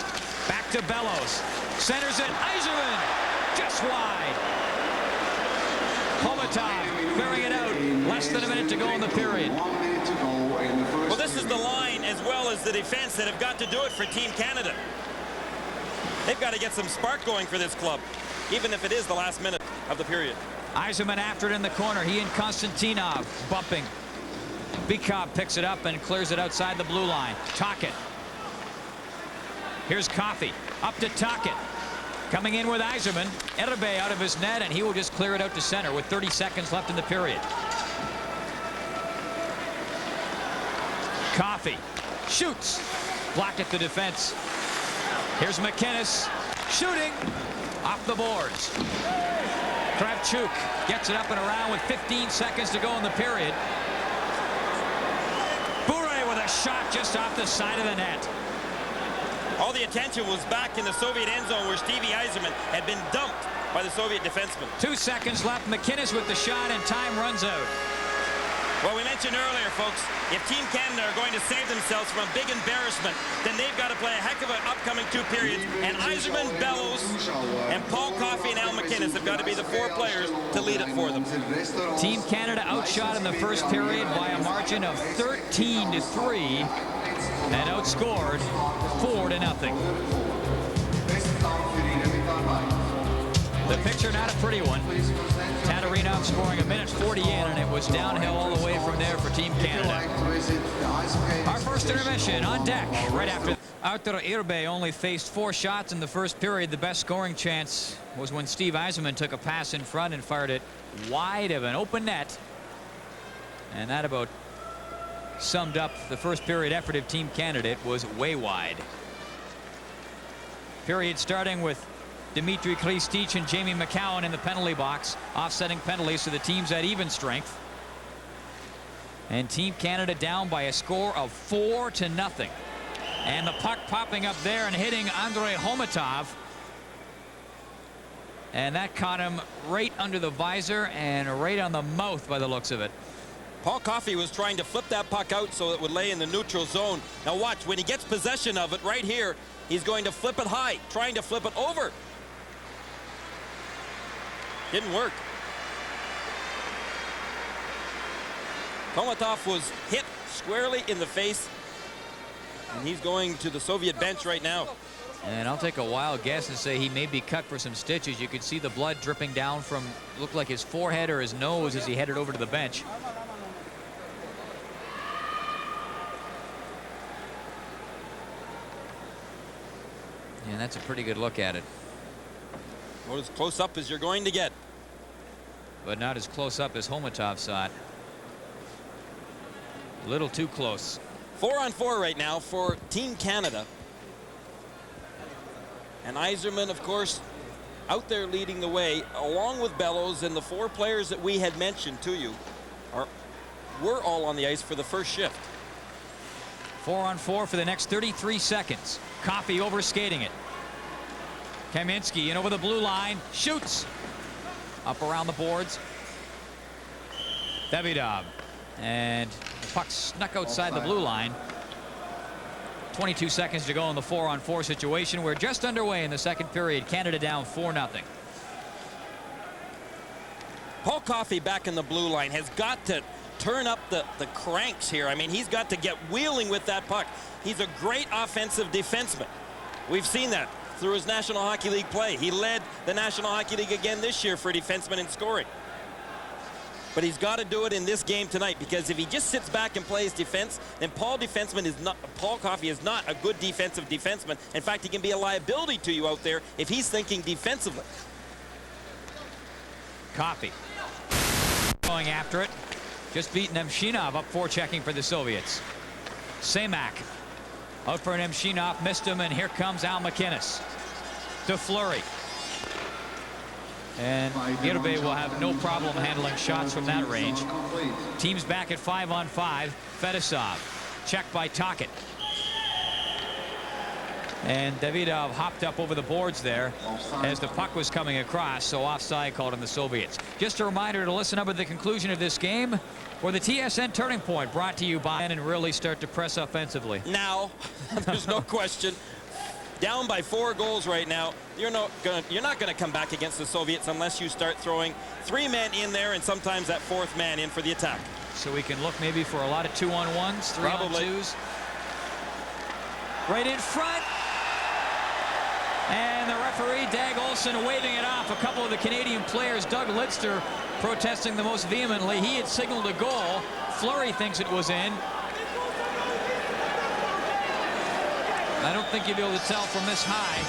Back to Bellows. Centers it. Yzerman just wide. Homutov clearing it out. Less than a minute to go in the period. Well, this is the line as well as the defense that have got to do it for Team Canada. They've got to get some spark going for this club, even if it is the last minute of the period. Yzerman after it in the corner. He and Konstantinov bumping. Bykov picks it up and clears it outside the blue line. Tocchet. Here's Coffey. Up to Tocchet. Coming in with Yzerman. Enderby out of his net, and he will just clear it out to center with 30 seconds left in the period. Coffey shoots. Blocked at the defense. Here's MacInnis shooting off the boards. Kravchuk gets it up and around with 15 seconds to go in the period. Bure with a shot just off the side of the net. All the attention was back in the Soviet end zone where Stevie Yzerman had been dumped by the Soviet defenseman. 2 seconds left. MacInnis with the shot, and time runs out. Well, we mentioned earlier, folks, if Team Canada are going to save themselves from a big embarrassment, then they've got to play a heck of an upcoming 2 periods. And Yzerman, Bellows, and Paul Coffey and Al MacInnis have got to be the 4 players to lead it for them. Team Canada outshot in the first period by a margin of 13-3 and outscored 4-0. The picture not a pretty one. Tatarinoff scoring 1:40 in, and it was downhill all the way from there for Team Canada. Our first intermission on deck right after. Artur Irbe only faced 4 shots in the first period. The best scoring chance was when Steve Yzerman took a pass in front and fired it wide of an open net. And that about summed up the first period effort of Team Canada. It was way wide. Period starting with Dmitry Kristich and Jamie McCowan in the penalty box, offsetting penalties, so the team's at even strength. And Team Canada down by a score of 4-0. And the puck popping up there and hitting Andrei Homutov. And that caught him right under the visor and right on the mouth by the looks of it. Paul Coffey was trying to flip that puck out so it would lay in the neutral zone. Now watch, when he gets possession of it right here, he's going to flip it high, trying to flip it over. Didn't work. Homutov was hit squarely in the face, and he's going to the Soviet bench right now. And I'll take a wild guess and say he may be cut for some stitches. You could see the blood dripping down from, looked like his forehead or his nose as he headed over to the bench. And that's a pretty good look at it. Well, as close up as you're going to get. But not as close up as Homutov saw it. A little too close. 4-on-4 right now for Team Canada. And Yzerman, of course, out there leading the way, along with Bellows, and the 4 players that we had mentioned to you were all on the ice for the first shift. 4-on-4 for the next 33 seconds. Coffey over skating it. Kaminsky in over the blue line, shoots up around the boards. Davidov, and the puck snuck outside the blue line. 22 seconds to go in the 4-on-4 situation. We're just underway in the second period. Canada down 4-0. Paul Coffey back in the blue line has got to turn up the cranks here. I mean, he's got to get wheeling with that puck. He's a great offensive defenseman. We've seen that through his National Hockey League play. He led the National Hockey League again this year for defensemen in scoring. But he's got to do it in this game tonight, because if he just sits back and plays defense, then Paul Coffey is not a good defensive defenseman. In fact, he can be a liability to you out there if he's thinking defensively. Coffey going after it. Just beating Nemchinov up forechecking for the Soviets. Semak out for Nemchinov, missed him, and here comes Al MacInnis to Fleury. And Irbe will have no problem handling shots from that range. Team's back at 5-on-5. Fetisov checked by Tocchet. And Davidov hopped up over the boards there as the puck was coming across, so offside called on the Soviets. Just a reminder to listen up at the conclusion of this game for the TSN Turning Point, brought to you by and really start to press offensively. Now, there's no question. Down by 4 goals right now. You're not gonna come back against the Soviets unless you start throwing 3 men in there and sometimes that 4th man in for the attack. So we can look maybe for a lot of 2-on-1s, 3-on-2s. Right in front. And the referee, Dag Ульsson, waving it off. A couple of the Canadian players, Doug Lidster, protesting the most vehemently. He had signaled a goal. Fleury thinks it was in. I don't think you'll be able to tell from this high.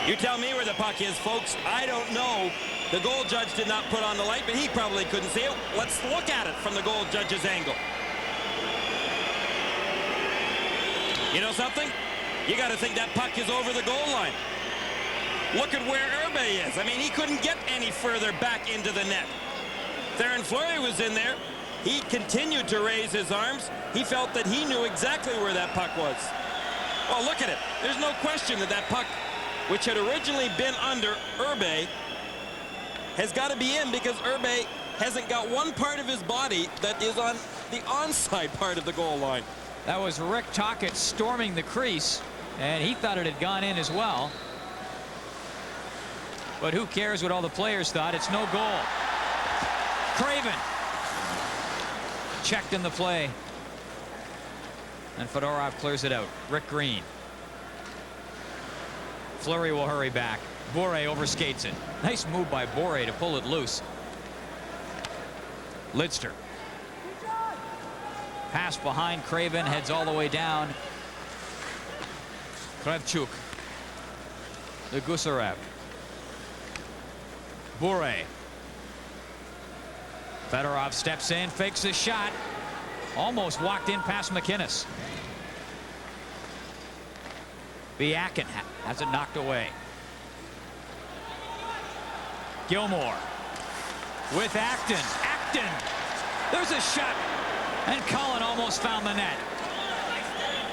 You tell me where the puck is, folks. I don't know. The goal judge did not put on the light, but he probably couldn't see it. Let's look at it from the goal judge's angle. You know something? You got to think that puck is over the goal line. Look at where Irbe is. I mean, he couldn't get any further back into the net. Theron Fleury was in there. He continued to raise his arms. He felt that he knew exactly where that puck was. Well, look at it. There's no question that that puck, which had originally been under Irbe, has got to be in, because Irbe hasn't got one part of his body that is on the onside part of the goal line. That was Rick Tocchet storming the crease, and he thought it had gone in as well. But who cares what all the players thought? It's no goal. Craven checked in the play, and Fedorov clears it out. Rick Green. Fleury will hurry back. Bure overskates it. Nice move by Bure to pull it loose. Lidster. Pass behind Craven, heads all the way down. Kravchuk. The Gusarev. Bure. Fedorov steps in, fakes the shot. Almost walked in past MacInnis. Biakin has it knocked away. Gilmore with Acton. Acton. There's a shot. And Cullen almost found the net.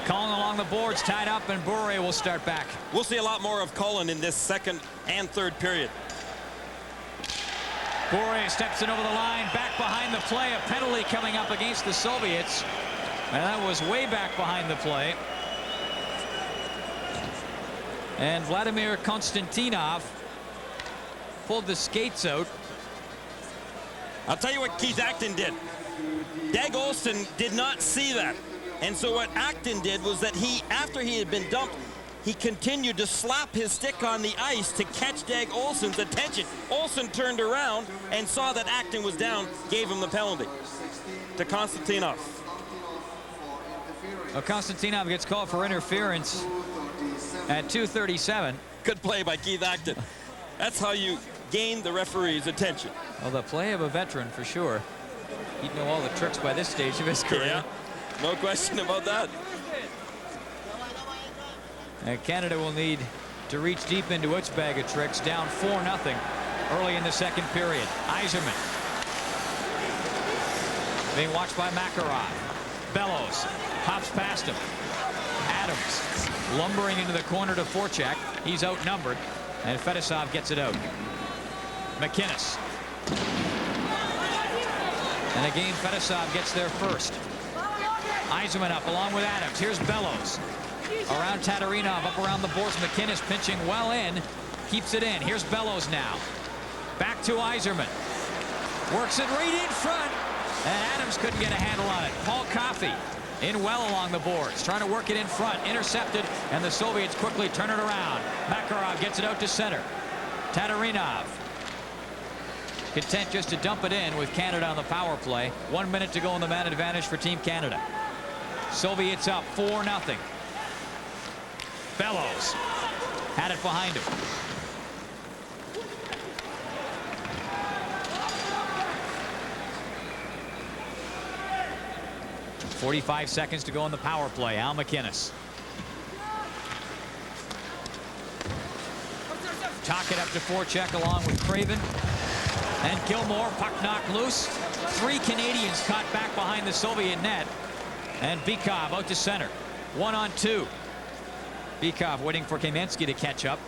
Cullen along the boards, tied up, and Bure will start back. We'll see a lot more of Cullen in this second and third period. Bure steps in over the line, back behind the play. A penalty coming up against the Soviets. And that was way back behind the play. And Vladimir Konstantinov pulled the skates out. I'll tell you what Keith Acton did. Dag Olsen did not see that. And so what Acton did was that he, after he had been dumped, he continued to slap his stick on the ice to catch Dag Olsen's attention. Olsen turned around and saw that Acton was down, gave him the penalty to Konstantinov. Well, Konstantinov gets called for interference at 2:37. Good play by Keith Acton. That's how you gain the referee's attention. Well, the play of a veteran for sure. He'd know all the tricks by this stage of his career. Yeah, no question about that. And Canada will need to reach deep into its bag of tricks, down 4-0 early in the second period. Yzerman being watched by Makarov. Bellows hops past him. Adams lumbering into the corner to Forecheck. He's outnumbered, and Fetisov gets it out. MacInnis. And again, Fetisov gets there first. Yzerman up along with Adams. Here's Bellows. Around Tatariinov, up around the boards. MacInnis pinching well in. Keeps it in. Here's Bellows now. Back to Yzerman. Works it right in front. And Adams couldn't get a handle on it. Paul Coffey in well along the boards. Trying to work it in front. Intercepted. And the Soviets quickly turn it around. Makarov gets it out to center. Tatariinov. Content just to dump it in with Canada on the power play. 1 minute to go in the man advantage for Team Canada. Soviets up 4-0. Bellows had it behind him. .45 seconds to go in the power play. Al MacInnis. Tocchet up to forecheck along with Craven. And Gilmore, puck knocked loose. 3 Canadians caught back behind the Soviet net. And Bykov out to center. 1-on-2. Bykov waiting for Kamensky to catch up.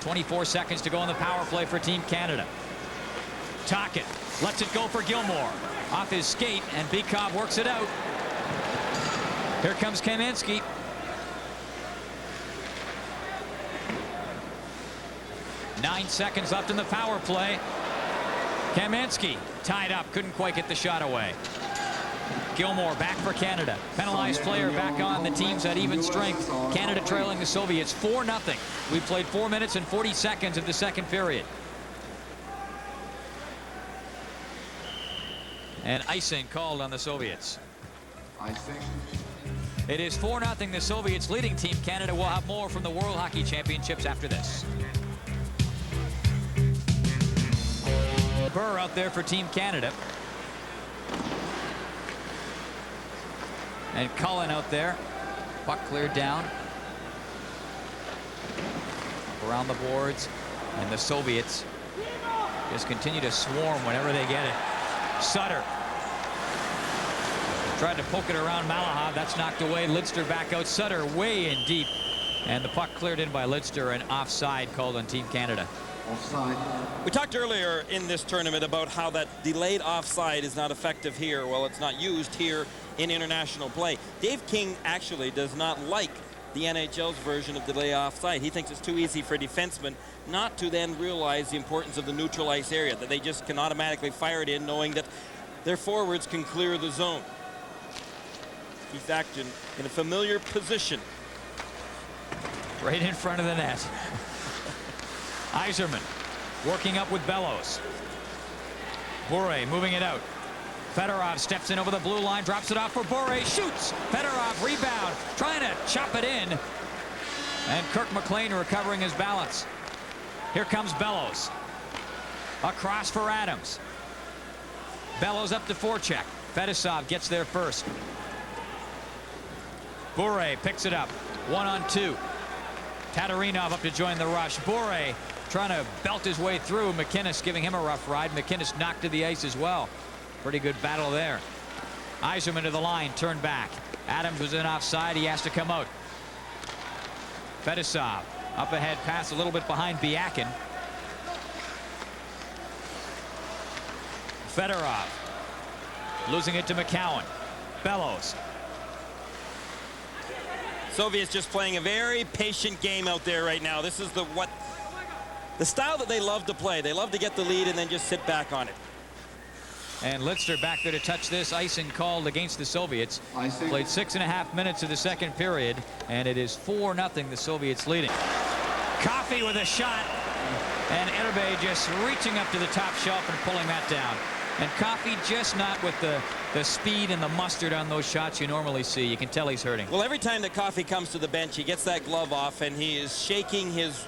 24 seconds to go in the power play for Team Canada. Tocchet lets it go for Gilmore. Off his skate, and Bykov works it out. Here comes Kamensky. Nine seconds left in the power play. Kamensky tied up, couldn't quite get the shot away. Gilmore back for Canada. Penalized player back on. The team's at even strength. Canada trailing the Soviets 4-0. We played 4 minutes and 40 seconds of the second period. And icing called on the Soviets. It is 4-0 the Soviets leading Team Canada. Will have more from the World Hockey Championships after this. Burr out there for Team Canada. And Cullen out there. Puck cleared down. Up around the boards. And the Soviets just continue to swarm whenever they get it. Sutter Tried to poke it around Malahov. That's knocked away. Lidster back out. Sutter way in deep. And the puck cleared in by Lidster, and offside called on Team Canada. Offside. We talked earlier in this tournament about how that delayed offside is not effective here. Well, it's not used here in international play. Dave King actually does not like the NHL's version of delay offside. He thinks it's too easy for defensemen not to then realize the importance of the neutral ice area, that they just can automatically fire it in knowing that their forwards can clear the zone. Keith Acton in a familiar position. Right in front of the net. Yzerman working up with Bellows. Bure moving it out. Fedorov steps in over the blue line, drops it off for Bure, shoots. Fedorov rebound, trying to chop it in. And Kirk McLean recovering his balance. Here comes Bellows. Across for Adams. Bellows up to forecheck. Fetisov gets there first. Bure picks it up. 1-on-2. Taterinov up to join the rush. Bure trying to belt his way through. MacInnis giving him a rough ride. MacInnis knocked to the ice as well. Pretty good battle there. Yzerman to the line, turned back. Adams was in offside. He has to come out. Fetisov up ahead, pass a little bit behind Biakin. Fedorov losing it to McCowan. Bellows. Soviets just playing a very patient game out there right now. This is the style that they love to play. They love to get the lead and then just sit back on it. And Lidster back there to touch this. Icing called against the Soviets. Icing. Played 6.5 minutes of the second period, and it is 4-0 the Soviets leading. Coffey with a shot, and Erbe just reaching up to the top shelf and pulling that down. And Coffey just not with the speed and the mustard on those shots you normally see. You can tell he's hurting. Well, every time that Coffey comes to the bench, he gets that glove off and he is shaking his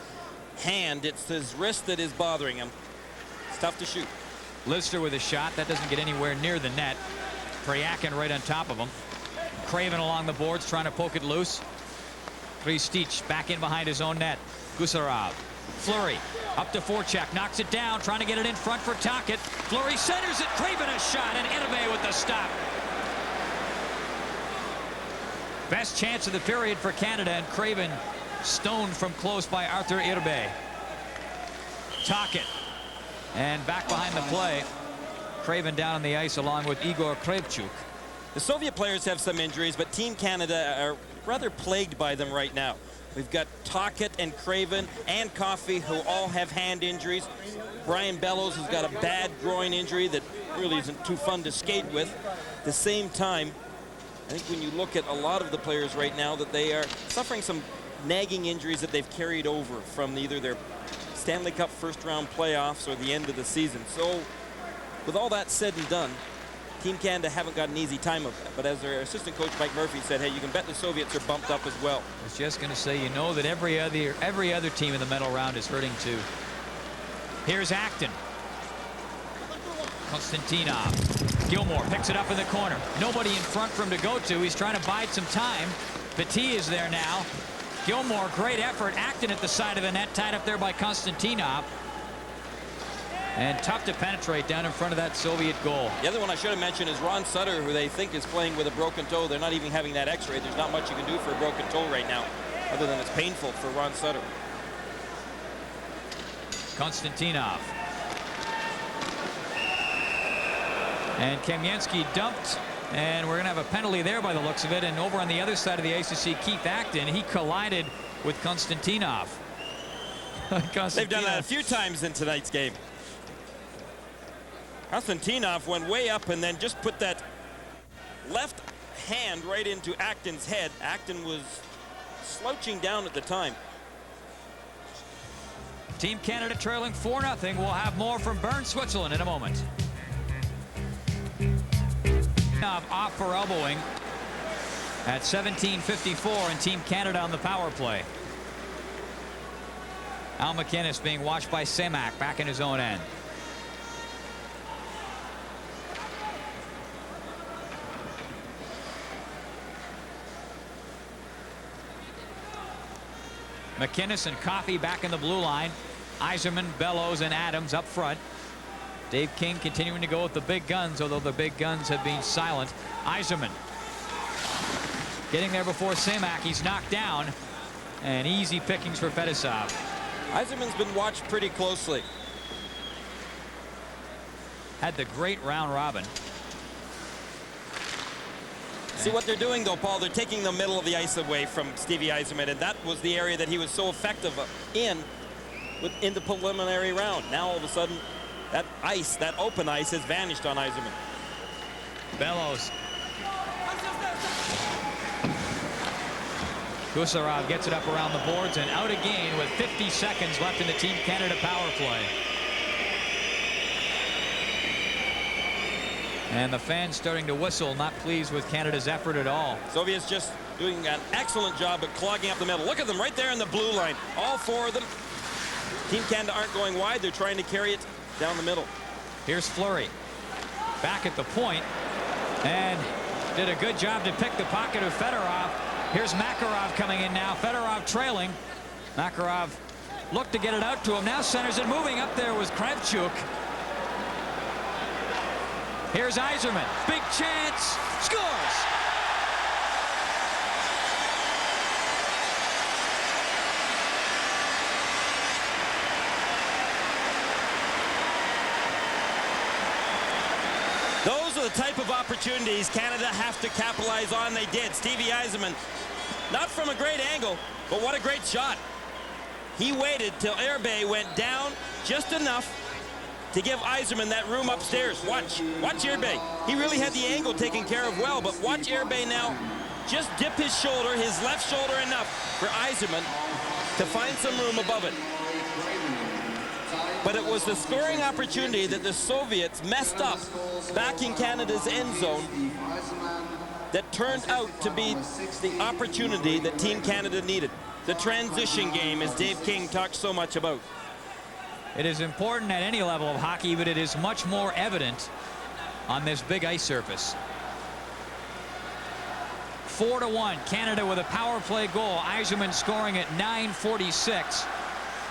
hand. It's his wrist that is bothering him. It's tough to shoot. Lidster with a shot that doesn't get anywhere near the net. Priakin right on top of him. Craven along the boards trying to poke it loose. Kristich back in behind his own net. Gusarov. Fleury up to forecheck, knocks it down, trying to get it in front for Tocchet. Fleury centers it. Craven a shot, and Erbe with the stop. Best chance of the period for Canada, and Craven stoned from close by Arthur Erbe. Tocchet. And back behind the play, Craven down on the ice along with Igor Kravchuk. The Soviet players have some injuries, but Team Canada are rather plagued by them right now. We've got Tocchet and Craven and Coffey, who all have hand injuries. Brian Bellows has got a bad groin injury that really isn't too fun to skate with. At the same time, I think when you look at a lot of the players right now, that they are suffering some nagging injuries that they've carried over from either their Stanley Cup first-round playoffs or the end of the season. So, with all that said and done, Team Canada haven't got an easy time of it. But as their assistant coach Mike Murphy said, hey, you can bet the Soviets are bumped up as well. I was just going to say, you know that every other team in the medal round is hurting too. Here's Acton. Konstantinov. Gilmore picks it up in the corner. Nobody in front for him to go to. He's trying to bide some time. Petit is there now. Gilmore, great effort. Acton at the side of the net, tied up there by Konstantinov. And tough to penetrate down in front of that Soviet goal. The other one I should have mentioned is Ron Sutter, who they think is playing with a broken toe. They're not even having that x-ray. There's not much you can do for a broken toe right now, other than it's painful for Ron Sutter. Konstantinov. And Kamensky dumped, and we're going to have a penalty there by the looks of it. And over on the other side of the ice, you see Keith Acton. He collided with Konstantinov. They've done that a few times in tonight's game. Konstantinov went way up and then just put that left hand right into Acton's head. Acton was slouching down at the time. Team Canada trailing 4-0. We'll have more from Bern, Switzerland in a moment. Off for elbowing at 17:54, and Team Canada on the power play. Al MacInnis being watched by Semak back in his own end. MacInnis and Coffey back in the blue line. Yzerman, Bellows, and Adams up front. Dave King continuing to go with the big guns, although the big guns have been silent. Yzerman getting there before Simak. He's knocked down, and easy pickings for Fettisov. Yzerman's been watched pretty closely. Had the great round robin. See what they're doing, though, Paul? They're taking the middle of the ice away from Stevie Yzerman, and that was the area that he was so effective in the preliminary round. Now, all of a sudden, that ice, that open ice, has vanished on Yzerman. Bellows. Gusarov gets it up around the boards and out again with 50 seconds left in the Team Canada power play. And the fans starting to whistle, not pleased with Canada's effort at all. Soviets just doing an excellent job at clogging up the middle. Look at them right there in the blue line. All four of them. Team Canada aren't going wide. They're trying to carry it down the middle. Here's Fleury. Back at the point. And did a good job to pick the pocket of Fedorov. Here's Makarov coming in now. Fedorov trailing. Makarov looked to get it out to him. Now centers it. Moving up there was Kravchuk. Here's Yzerman. Big chance. Scores! Those are the type of opportunities Canada have to capitalize on. They did. Stevie Yzerman, not from a great angle, but what a great shot. He waited till Airbay went down just enough to give Yzerman that room upstairs. Watch Airbay. He really had the angle taken care of well, but watch Airbay now just dip his shoulder, his left shoulder enough for Yzerman to find some room above it. But it was the scoring opportunity that the Soviets messed up back in Canada's end zone that turned out to be the opportunity that Team Canada needed. The transition game, as Dave King talks so much about. It is important at any level of hockey, but it is much more evident on this big ice surface. 4-1, Canada with a power play goal. Yzerman scoring at 9:46.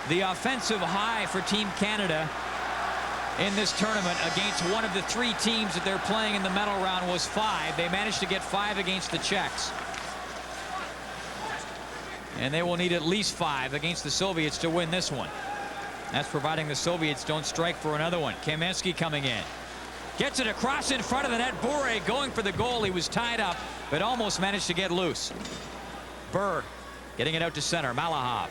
The offensive high for Team Canada in this tournament against one of the three teams that they're playing in the medal round was 5. They managed to get 5 against the Czechs. And they will need at least 5 against the Soviets to win this one. That's providing the Soviets don't strike for another one. Kamensky coming in. Gets it across in front of the net. Bure going for the goal. He was tied up, but almost managed to get loose. Berg getting it out to center. Malahov.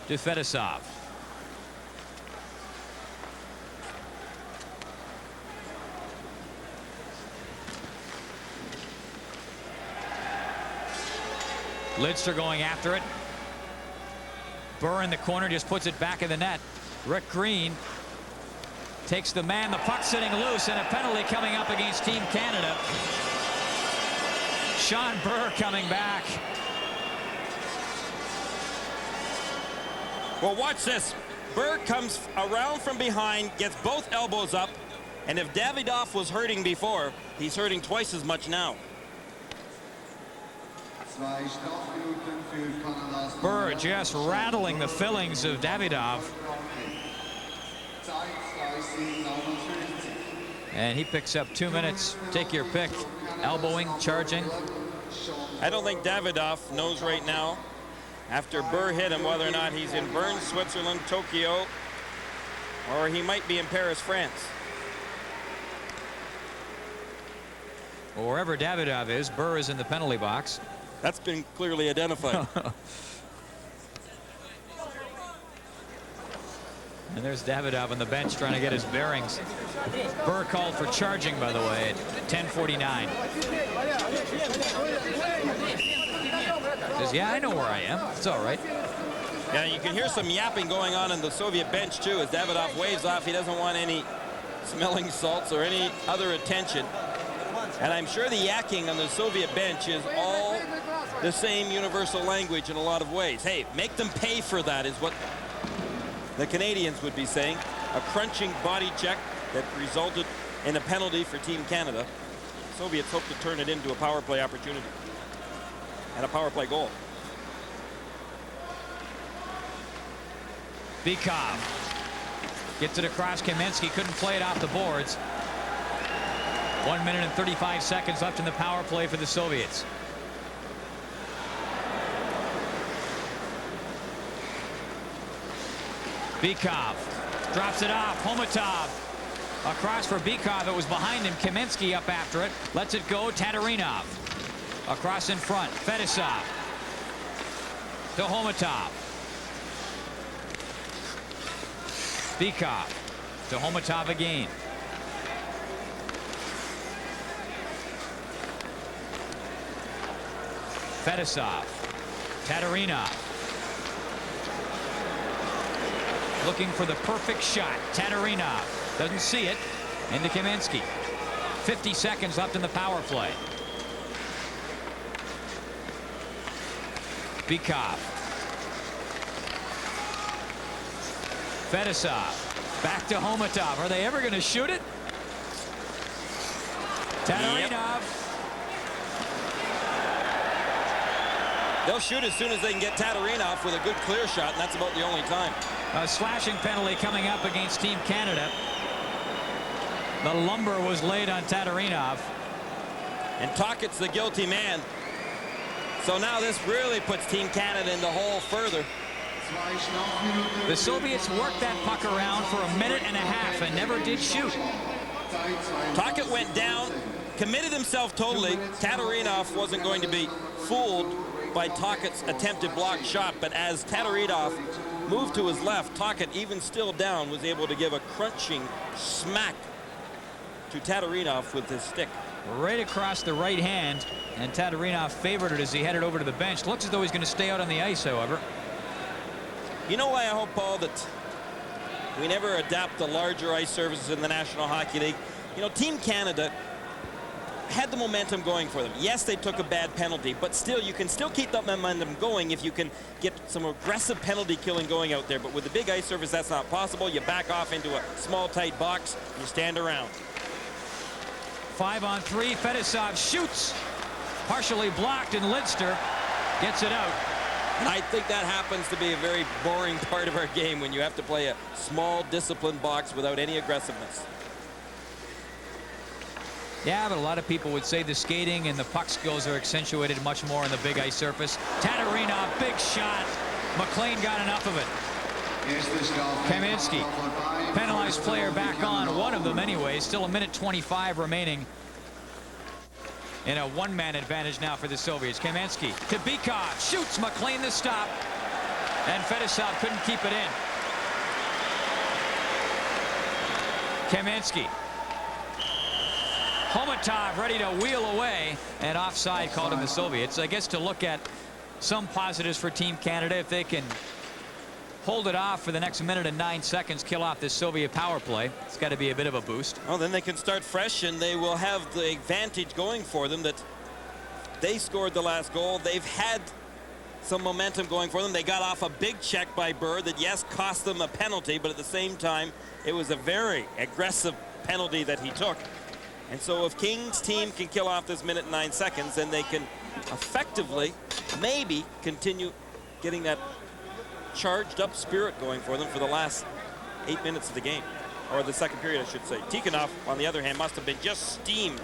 To Fettisov. Lidster going after it. Burr in the corner just puts it back in the net. Rick Green takes the man. The puck sitting loose, and a penalty coming up against Team Canada. Sean Burr coming back. Well, watch this. Burr comes around from behind, gets both elbows up, and if Davidoff was hurting before, he's hurting twice as much now. Burr just rattling the fillings of Davidoff. And he picks up 2 minutes. Take your pick. Elbowing, charging. I don't think Davidoff knows right now, after Burr hit him, whether or not he's in Bern, Switzerland, Tokyo, or he might be in Paris, France. Well, wherever Davidoff is, Burr is in the penalty box. That's been clearly identified. And there's Davidoff on the bench trying to get his bearings. Burr called for charging, by the way, at 10:49. Says, yeah, I know where I am. It's all right. Yeah, you can hear some yapping going on in the Soviet bench, too, as Davidoff waves off. He doesn't want any smelling salts or any other attention. And I'm sure the yakking on the Soviet bench is all the same universal language in a lot of ways. Hey, make them pay for that is what the Canadians would be saying. A crunching body check that resulted in a penalty for Team Canada. The Soviets hope to turn it into a power play opportunity and a power play goal. Bykov gets it across. Kamensky couldn't play it off the boards. 1 minute and 35 seconds left in the power play for the Soviets. Bykov drops it off. Homutov across for Bykov. It was behind him. Kamensky up after it. Lets it go. Taterinov across in front. Fetisov to Homutov. Bykov to Homutov again. Fetisov. Taterinov. Looking for the perfect shot. Taterinov doesn't see it. Into Kamensky. 50 seconds left in the power play. Bykov. Fetisov. Back to Homutov. Are they ever going to shoot it? Taterinov. They'll shoot as soon as they can get Taterinov with a good clear shot, and that's about the only time. A slashing penalty coming up against Team Canada. The lumber was laid on Taterinov. And Tocchet's the guilty man. So now this really puts Team Canada in the hole further. The Soviets worked that puck around for a minute and a half and never did shoot. Tocchet went down, committed himself totally. Taterinov wasn't going to be fooled by Tocchet's attempted blocked shot, but as Taterinov moved to his left, Tocchet, even still down, was able to give a crunching smack to Taterinov with his stick. Right across the right hand, and Taterinov favored it as he headed over to the bench. Looks as though he's going to stay out on the ice, however. You know why I hope, Paul, that we never adapt the larger ice surfaces in the National Hockey League? You know, Team Canada had the momentum going for them. Yes, they took a bad penalty, but still, you can still keep that momentum going if you can get some aggressive penalty killing going out there. But with the big ice surface, that's not possible. You back off into a small, tight box, you stand around. 5-on-3, Fetisov shoots. Partially blocked, and Lidster gets it out. I think that happens to be a very boring part of our game when you have to play a small, disciplined box without any aggressiveness. Yeah, but a lot of people would say the skating and the puck skills are accentuated much more on the big ice surface. Taterinov, big shot. MacLean got enough of it. Kamensky, penalized player back on, one of them anyway. Still 1:25 remaining in a one-man advantage now for the Soviets. Kamensky to Bykov, shoots. MacLean the stop, and Fetisov couldn't keep it in. Kamensky. Homutov ready to wheel away, and offside called in the Soviets. I guess to look at some positives for Team Canada, if they can hold it off for the next minute and 9 seconds, kill off this Soviet power play. It's got to be a bit of a boost. Well, then they can start fresh, and they will have the advantage going for them that they scored the last goal. They've had some momentum going for them. They got off a big check by Berg that, yes, cost them a penalty, but at the same time, it was a very aggressive penalty that he took. And so if King's team can kill off this minute and 9 seconds, then they can effectively maybe continue getting that charged up spirit going for them for the last 8 minutes of the game, or the second period, I should say. Tikhonov, on the other hand, must have been just steamed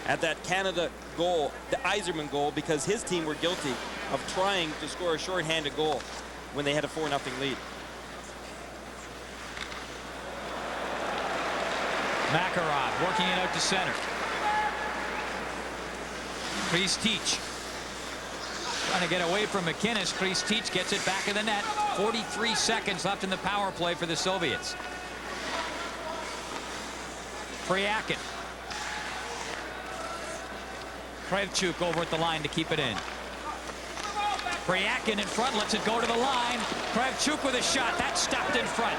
at that Canada goal, the Yzerman goal, because his team were guilty of trying to score a shorthanded goal when they had a 4-0 lead. Makarov working it out to center. Kristich trying to get away from MacInnis. Kristich gets it back in the net. 43 seconds left in the power play for the Soviets. Priakin. Kravchuk over at the line to keep it in. Priakin in front, lets it go to the line. Kravchuk with a shot. That's stopped in front.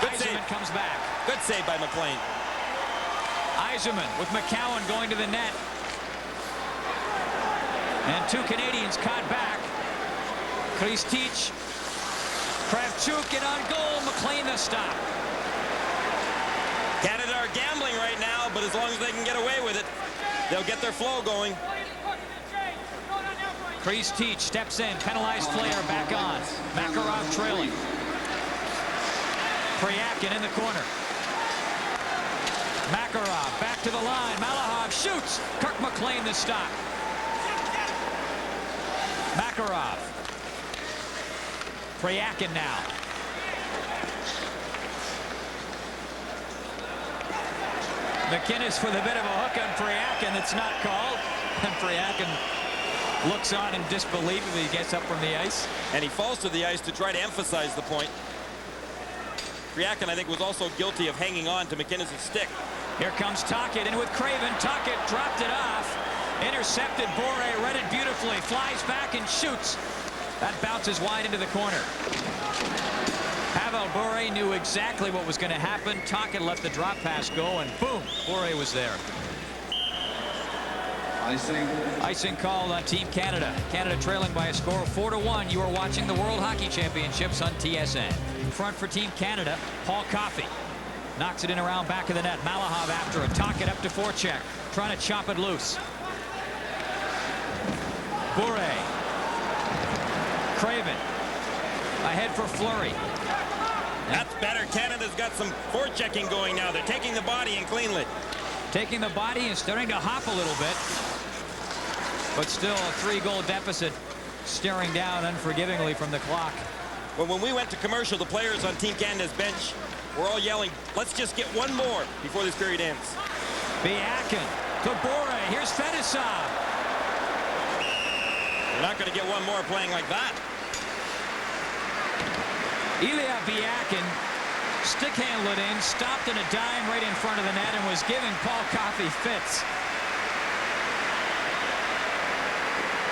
Yzerman comes back. Good save by MacLean. Yzerman with McCowan going to the net. And two Canadians caught back. Kristich, Kravchuk, and on goal, MacLean the stop. Canada are gambling right now, but as long as they can get away with it, they'll get their flow going. Kristich steps in, penalized player back on. Makarov trailing. Priakin in the corner. Makarov back to the line. Malahov shoots. Kirk McLean the stop. Makarov. Priakin now. McInnis with a bit of a hook on Priakin that's not called. And Priakin looks on in disbelief as he gets up from the ice. And he falls to the ice to try to emphasize the point. Priakin, I think, was also guilty of hanging on to McInnis' stick. Here comes Tocchet in with Craven. Tocchet dropped it off. Intercepted. Bure read it beautifully. Flies back and shoots. That bounces wide into the corner. Pavel Bure knew exactly what was going to happen. Tocchet let the drop pass go, and boom, Bure was there. Icing called on Team Canada. Canada trailing by a score of 4-1. You are watching the World Hockey Championships on TSN. In front for Team Canada, Paul Coffey. Knocks it in around back of the net. Malahov after it. Tocchet up to forecheck. Trying to chop it loose. Bure. Craven. Ahead for Fleury. That's better. Canada's got some forechecking going now. They're taking the body and cleanly. Taking the body and starting to hop a little bit. But still a 3-goal deficit staring down unforgivingly from the clock. Well, when we went to commercial, the players on Team Canada's bench were all yelling, let's just get one more before this period ends. Biakin to Bure. Here's Fettisov. We're not going to get one more playing like that. Ilya Biakin stick handled in, stopped in a dime right in front of the net, and was giving Paul Coffey fits.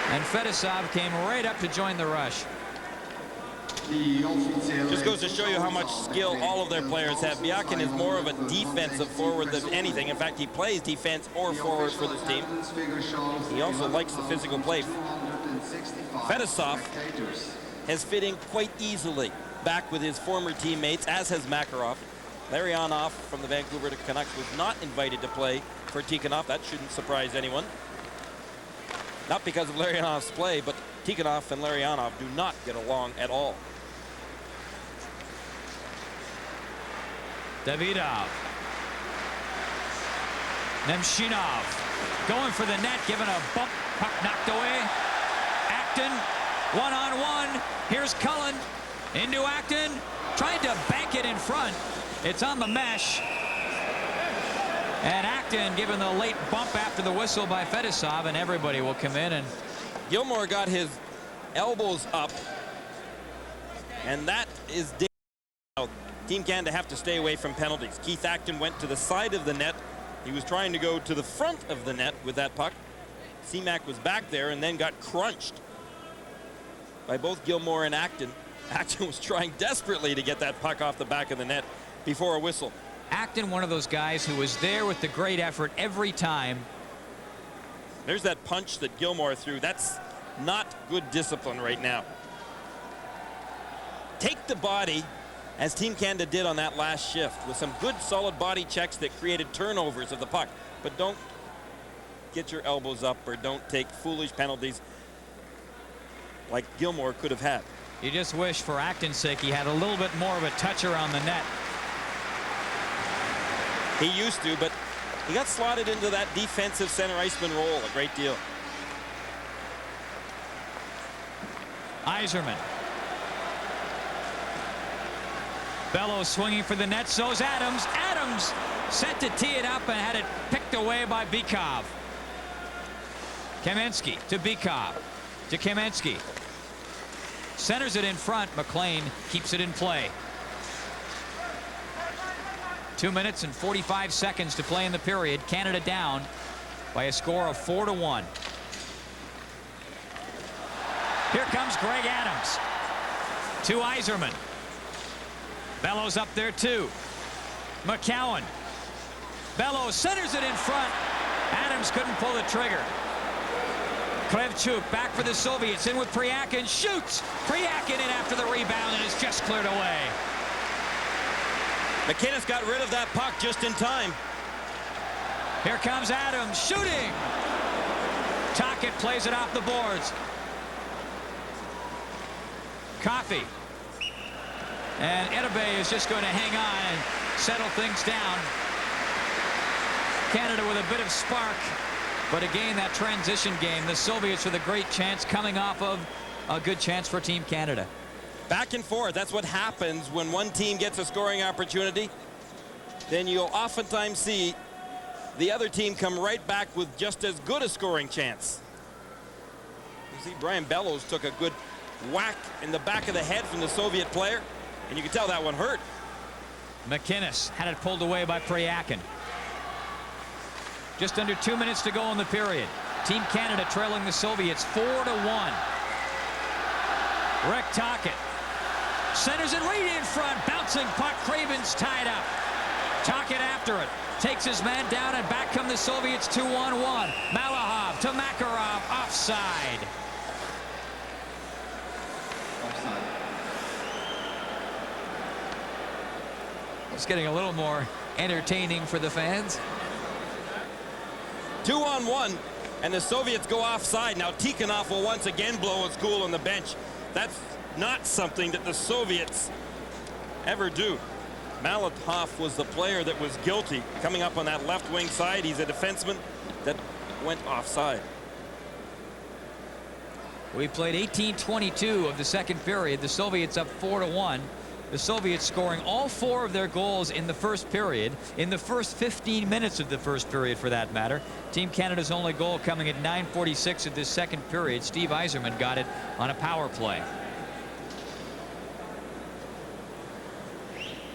And Fettisov came right up to join the rush. Just goes to show you how much skill all of their players have. Biakin is more of a defensive forward than anything. In fact, he plays defense or forward for this team. He also likes the physical play. Fettisov has fit in quite easily back with his former teammates, as has Makarov. Larionov from the Vancouver Canucks was not invited to play for Tikhonov. That shouldn't surprise anyone. Not because of Larionov's play, but Tikhonov and Larionov do not get along at all. Davidov. Nemchinov going for the net, given a bump, puck knocked away. Acton, one-on-one. Here's Cullen into Acton, tried to bank it in front. It's on the mesh. And Acton given the late bump after the whistle by Fettisov, and everybody will come in. And Gilmore got his elbows up, and that is dangerous. Team Canada have to stay away from penalties. Keith Acton went to the side of the net. He was trying to go to the front of the net with that puck. Seamack was back there and then got crunched by both Gilmore and Acton. Acton was trying desperately to get that puck off the back of the net before a whistle. Acton, one of those guys who was there with the great effort every time. There's that punch that Gilmore threw. That's not good discipline right now. Take the body, as Team Canada did on that last shift, with some good solid body checks that created turnovers of the puck. But don't get your elbows up or don't take foolish penalties like Gilmore could have had. You just wish, for Acton's sake, he had a little bit more of a touch around the net. He used to, but he got slotted into that defensive center iceman role a great deal. Yzerman. Bellows swinging for the net, so's Adams. Adams set to tee it up and had it picked away by Bykov. Kamensky to Bykov. To Kamensky. Centers it in front. McLean keeps it in play. 2 minutes and 45 seconds to play in the period. Canada down by a score of 4-1. Here comes Greg Adams to Yzerman. Bellows up there too. McCowan. Bellows centers it in front. Adams couldn't pull the trigger. Kravchuk back for the Soviets, in with Priakin, shoots. Priakin in after the rebound and is just cleared away. McInnis got rid of that puck just in time. Here comes Adams shooting. Tocchet plays it off the boards. Coffey. And Edebe is just going to hang on and settle things down. Canada with a bit of spark. But again, that transition game, the Soviets with a great chance coming off of a good chance for Team Canada. Back and forth. That's what happens when one team gets a scoring opportunity. Then you'll oftentimes see the other team come right back with just as good a scoring chance. You see Brian Bellows took a good whack in the back of the head from the Soviet player, and you can tell that one hurt. MacInnis had it pulled away by Pryakin. Just under 2 minutes to go in the period. Team Canada trailing the Soviets 4-1. Rick Tocchet centers it right in front. Bouncing puck. Craven's tied up. Tocchet after it. Takes his man down, and back come the Soviets 2-on-1. Malahov to Makarov. Offside. It's getting a little more entertaining for the fans. 2-on-1, and the Soviets go offside. Now Tikhanov will once again blow his cool on the bench. That's not something that the Soviets ever do. Malahov was the player that was guilty coming up on that left wing side. He's a defenseman that went offside. We played 18:22 of the second period. The Soviets up 4-1. The Soviets scoring all 4 of their goals in the first period, in the first 15 minutes of the first period for that matter. Team Canada's only goal coming at 9:46 of this second period. Steve Yzerman got it on a power play.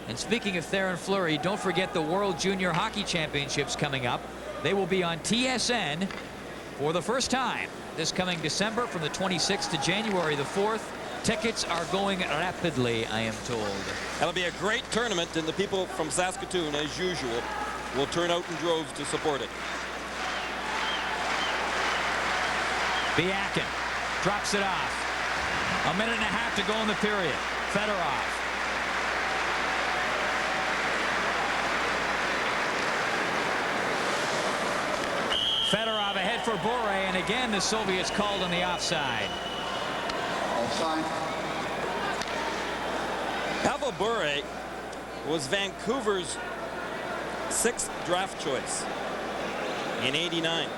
And speaking of Theron Fleury, don't forget the World Junior Hockey Championships coming up. They will be on TSN for the first time this coming December from the 26th to January the 4th. Tickets are going rapidly, I am told. That'll be a great tournament, and the people from Saskatoon, as usual, will turn out in droves to support it. Biakin drops it off. A minute and a half to go in the period. Fedorov. Fedorov ahead for Bure, and again the Soviets called on the offside. Offside. Pavel Bure was Vancouver's 6th draft choice in '89.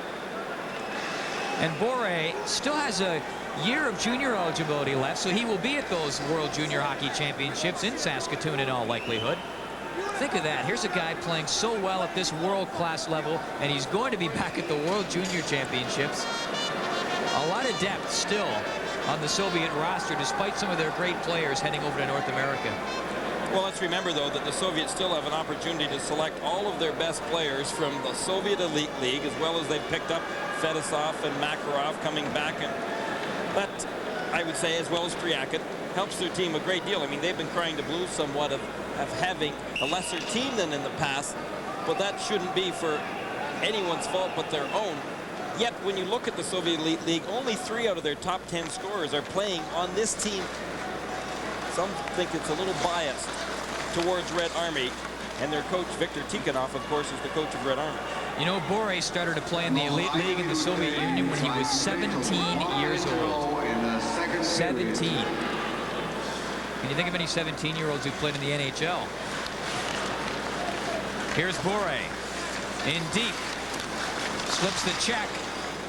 And Bure still has a year of junior eligibility left, so he will be at those World Junior Hockey Championships in Saskatoon in all likelihood. Think of that. Here's a guy playing so well at this world-class level, and he's going to be back at the World Junior Championships. A lot of depth still on the Soviet roster, despite some of their great players heading over to North America. Well, let's remember, though, that the Soviets still have an opportunity to select all of their best players from the Soviet Elite League, as well as they've picked up Fetisov and Makarov coming back. And that, I would say, as well as Pryakin, helps their team a great deal. I mean, they've been crying the blues somewhat of having a lesser team than in the past, but that shouldn't be for anyone's fault but their own. Yet, when you look at the Soviet Elite League, only 3 out of their top 10 scorers are playing on this team. Some think it's a little biased towards Red Army, and their coach, Viktor Tikhanov, of course, is the coach of Red Army. You know, Bure started to play in the Elite League in the Soviet Union when he was 17 years old. 17. Can you think of any 17-year-olds who played in the NHL? Here's Bure. In deep. Slips the check.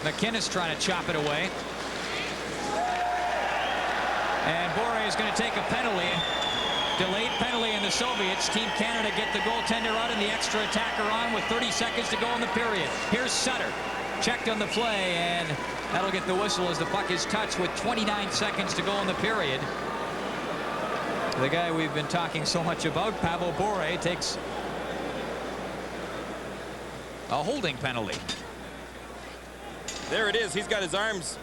MacInnis trying to chop it away. And Bure is going to take a penalty. Delayed penalty, and the Soviets, Team Canada, get the goaltender out and the extra attacker on with 30 seconds to go in the period. Here's Sutter. Checked on the play, and that'll get the whistle as the puck is touched with 29 seconds to go in the period. The guy we've been talking so much about, Pavel Bure, takes a holding penalty. There it is. He's got his arms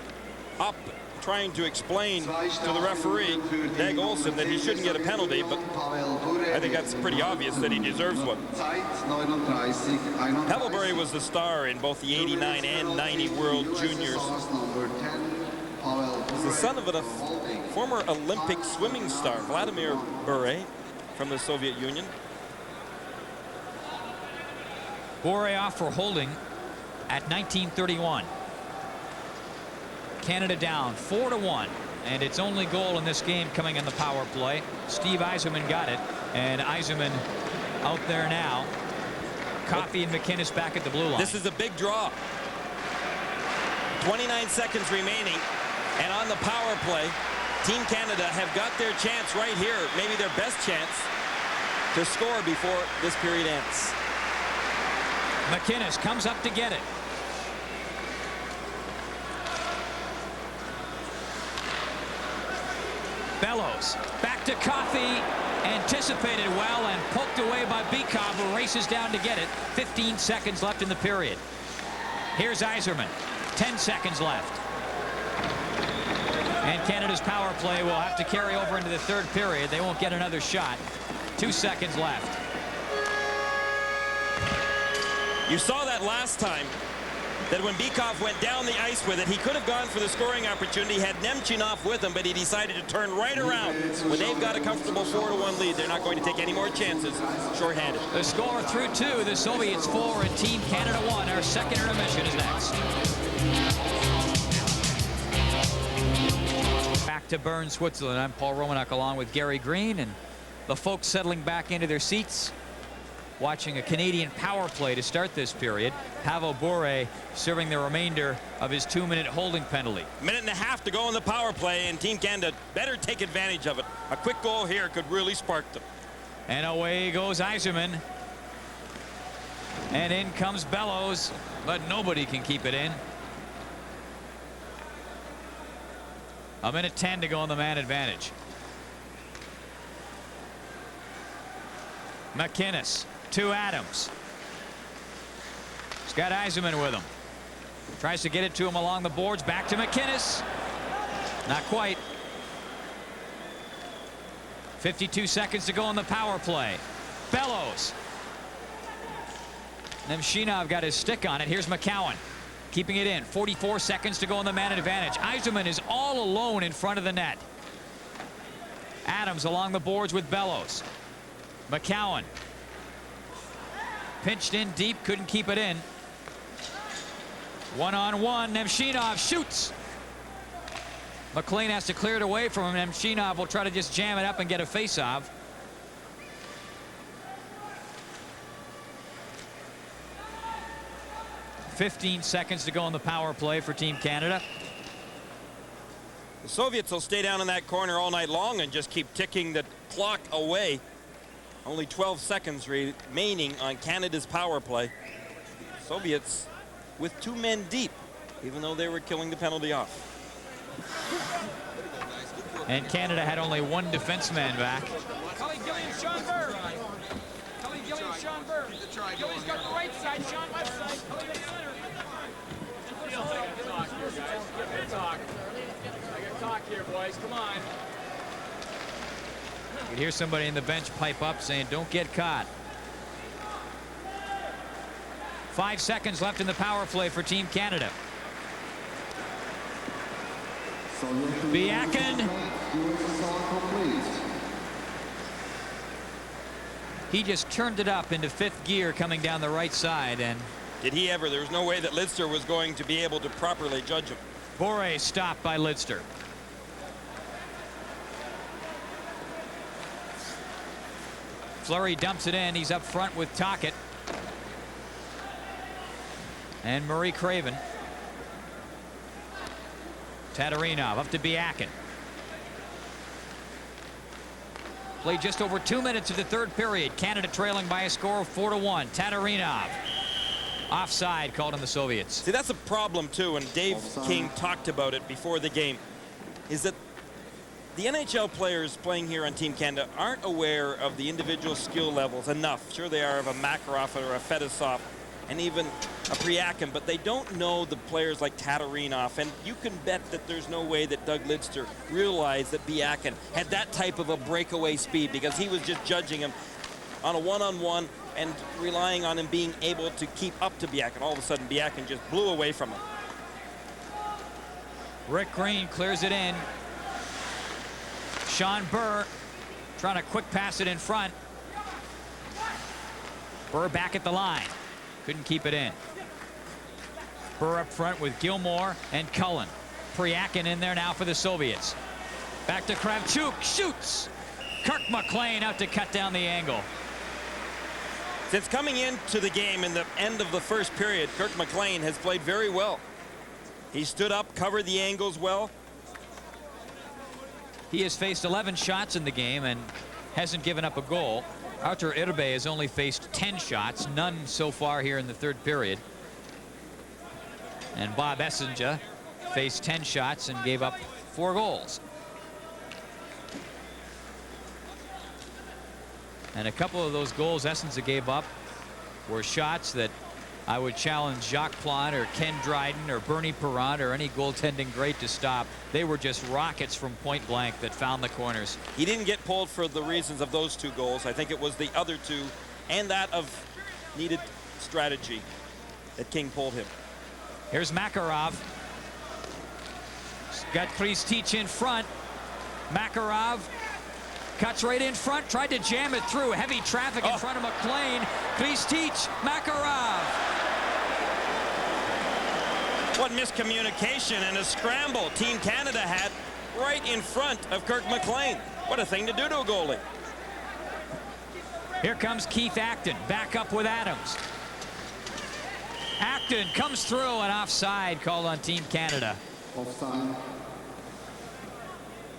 up, trying to explain to the referee, Dag Ульsson, that he shouldn't get a penalty, but I think that's pretty obvious that he deserves one. Pavel Bure was the star in both the '89 and '90 World Juniors. He's the son of a former Olympic swimming star, Vladimir Bure, from the Soviet Union. Bure off for holding at 19:31. Canada down 4-1, and its only goal in this game coming in the power play. Steve Yzerman got it, and Yzerman out there now Coffey and McInnis back at the blue line. This is a big draw. 29 seconds remaining, and on the power play, Team Canada have got their chance right here, maybe their best chance to score before this period ends. McInnis comes up to get it. Bellows back to Coffey, anticipated well and poked away by Bykov, who races down to get it. 15 seconds left in the period. Here's Yzerman. 10 seconds left. And Canada's power play will have to carry over into the third period. They won't get another shot. 2 seconds left. You saw that last time, that when Bykov went down the ice with it, he could have gone for the scoring opportunity, had Nemchinov with him, but he decided to turn right around. When they've got a comfortable 4-1 lead, they're not going to take any more chances shorthanded. The score through 2, the Soviets 4 and Team Canada 1. Our second intermission is next. Back to Bern, Switzerland. I'm Paul Romanuk along with Gary Green, and the folks settling back into their seats, watching a Canadian power play to start this period. Pavel Bure serving the remainder of his 2-minute holding penalty. Minute and a half to go in the power play, and Team Canada better take advantage of it. A quick goal here could really spark them. And away goes Yzerman. And in comes Bellows, but nobody can keep it in. A minute 10 to go on the man advantage. McInnis to Adams. He's got Yzerman with him. Tries to get it to him along the boards. Back to McInnis. Not quite. 52 seconds to go on the power play. Bellows. Nemchinov got his stick on it. Here's McCowan keeping it in. 44 seconds to go on the man advantage. Yzerman is all alone in front of the net. Adams along the boards with Bellows. McCowan pinched in deep, couldn't keep it in. One-on-one, Nemchinov shoots. MacLean has to clear it away from him. Nemchinov will try to just jam it up and get a face-off. .15 seconds to go on the power play for Team Canada. The Soviets will stay down in that corner all night long and just keep ticking the clock away. Only 12 seconds remaining on Canada's power play. Soviets with 2 men deep, even though they were killing the penalty off. And Canada had only 1 defenseman back. Gilly's got the right side, Sean left side. I got talk here, boys. Come on. You could hear somebody in the bench pipe up saying, "Don't get caught." 5 seconds left in the power play for Team Canada. Biakin. He just turned it up into 5th gear coming down the right side. And did he ever? There was no way that Lidster was going to be able to properly judge him. Bure stopped by Lidster. Fleury dumps it in. He's up front with Tocchet and Murray Craven. Taterinov up to Biakin. Played just over 2 minutes of the third period. Canada trailing by a score of 4-1. Taterinov. Offside called on the Soviets. See, that's a problem too, and Dave King talked about it before the game, is that the NHL players playing here on Team Canada aren't aware of the individual skill levels enough. Sure, they are of a Makarov or a Fetisov and even a Priakin, but they don't know the players like Taterinov. And you can bet that there's no way that Doug Lidster realized that Biakin had that type of a breakaway speed, because he was just judging him on a one-on-one and relying on him being able to keep up to Biakin. All of a sudden, Biakin just blew away from him. Rick Green clears it in. Sean Burr trying to quick pass it in front. Burr back at the line. Couldn't keep it in. Burr up front with Gilmore and Cullen. Priakin in there now for the Soviets. Back to Kravchuk. Shoots. Kirk McLean out to cut down the angle. Since coming into the game in the end of the first period, Kirk McLean has played very well. He stood up, covered the angles well. He has faced 11 shots in the game and hasn't given up a goal. Arthur Irbe has only faced 10 shots, none so far here in the third period. And Bob Essensa faced 10 shots and gave up 4 goals. And a couple of those goals Essensa gave up were shots that I would challenge Jacques Plante or Ken Dryden or Bernie Perrant or any goaltending great to stop. They were just rockets from point blank that found the corners. He didn't get pulled for the reasons of those 2 goals. I think it was the other 2 and that of needed strategy that King pulled him. Here's Makarov. Got Kristich in front. Makarov cuts right in front, tried to jam it through. Heavy traffic in front of McLean. Kristich, Makarov. What miscommunication and a scramble Team Canada had right in front of Kirk McLean. What a thing to do to a goalie. Here comes Keith Acton, back up with Adams. Acton comes through and offside called on Team Canada. Offside.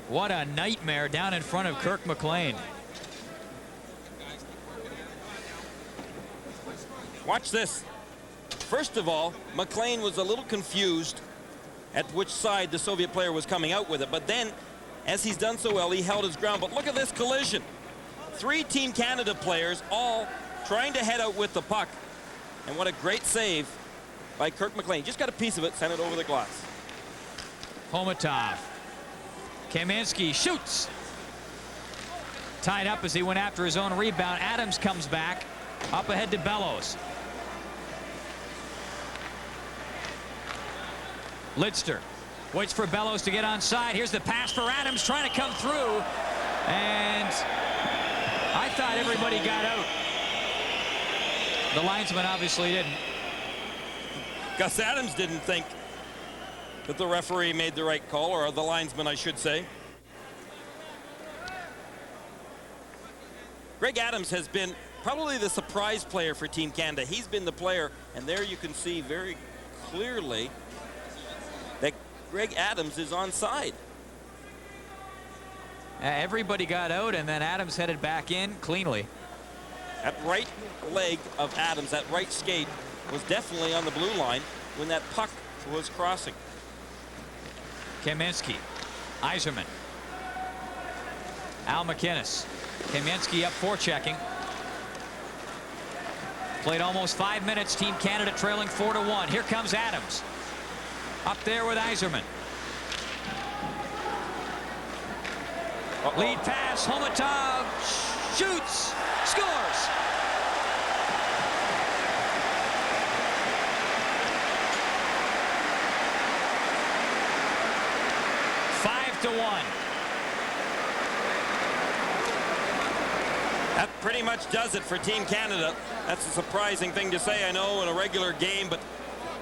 What a nightmare down in front of Kirk McLean. Watch this. First of all, McLean was a little confused at which side the Soviet player was coming out with it. But then, as he's done so well, he held his ground. But look at this collision. 3 Team Canada players all trying to head out with the puck. And what a great save by Kirk McLean. Just got a piece of it, sent it over the glass. Homutov. Kaminsky shoots. Tied up as he went after his own rebound. Adams comes back. Up ahead to Bellows. Lidster waits for Bellows to get onside. Here's the pass for Adams trying to come through. And I thought everybody got out. The linesman obviously didn't. Gus Adams didn't think that the referee made the right call, or the linesman, I should say. Greg Adams has been probably the surprise player for Team Canada. He's been the player, and there you can see very clearly that Greg Adams is onside. Everybody got out, and then Adams headed back in cleanly. That right leg of Adams, that right skate, was definitely on the blue line when that puck was crossing. Kaminsky, Yzerman, Al MacInnis. Kaminsky up forechecking. Played almost 5 minutes. Team Canada trailing 4-1. Here comes Adams. Up there with Yzerman. Lead pass. Homutov shoots. Scores. To 1. That pretty much does it for Team Canada. That's a surprising thing to say, I know, in a regular game, but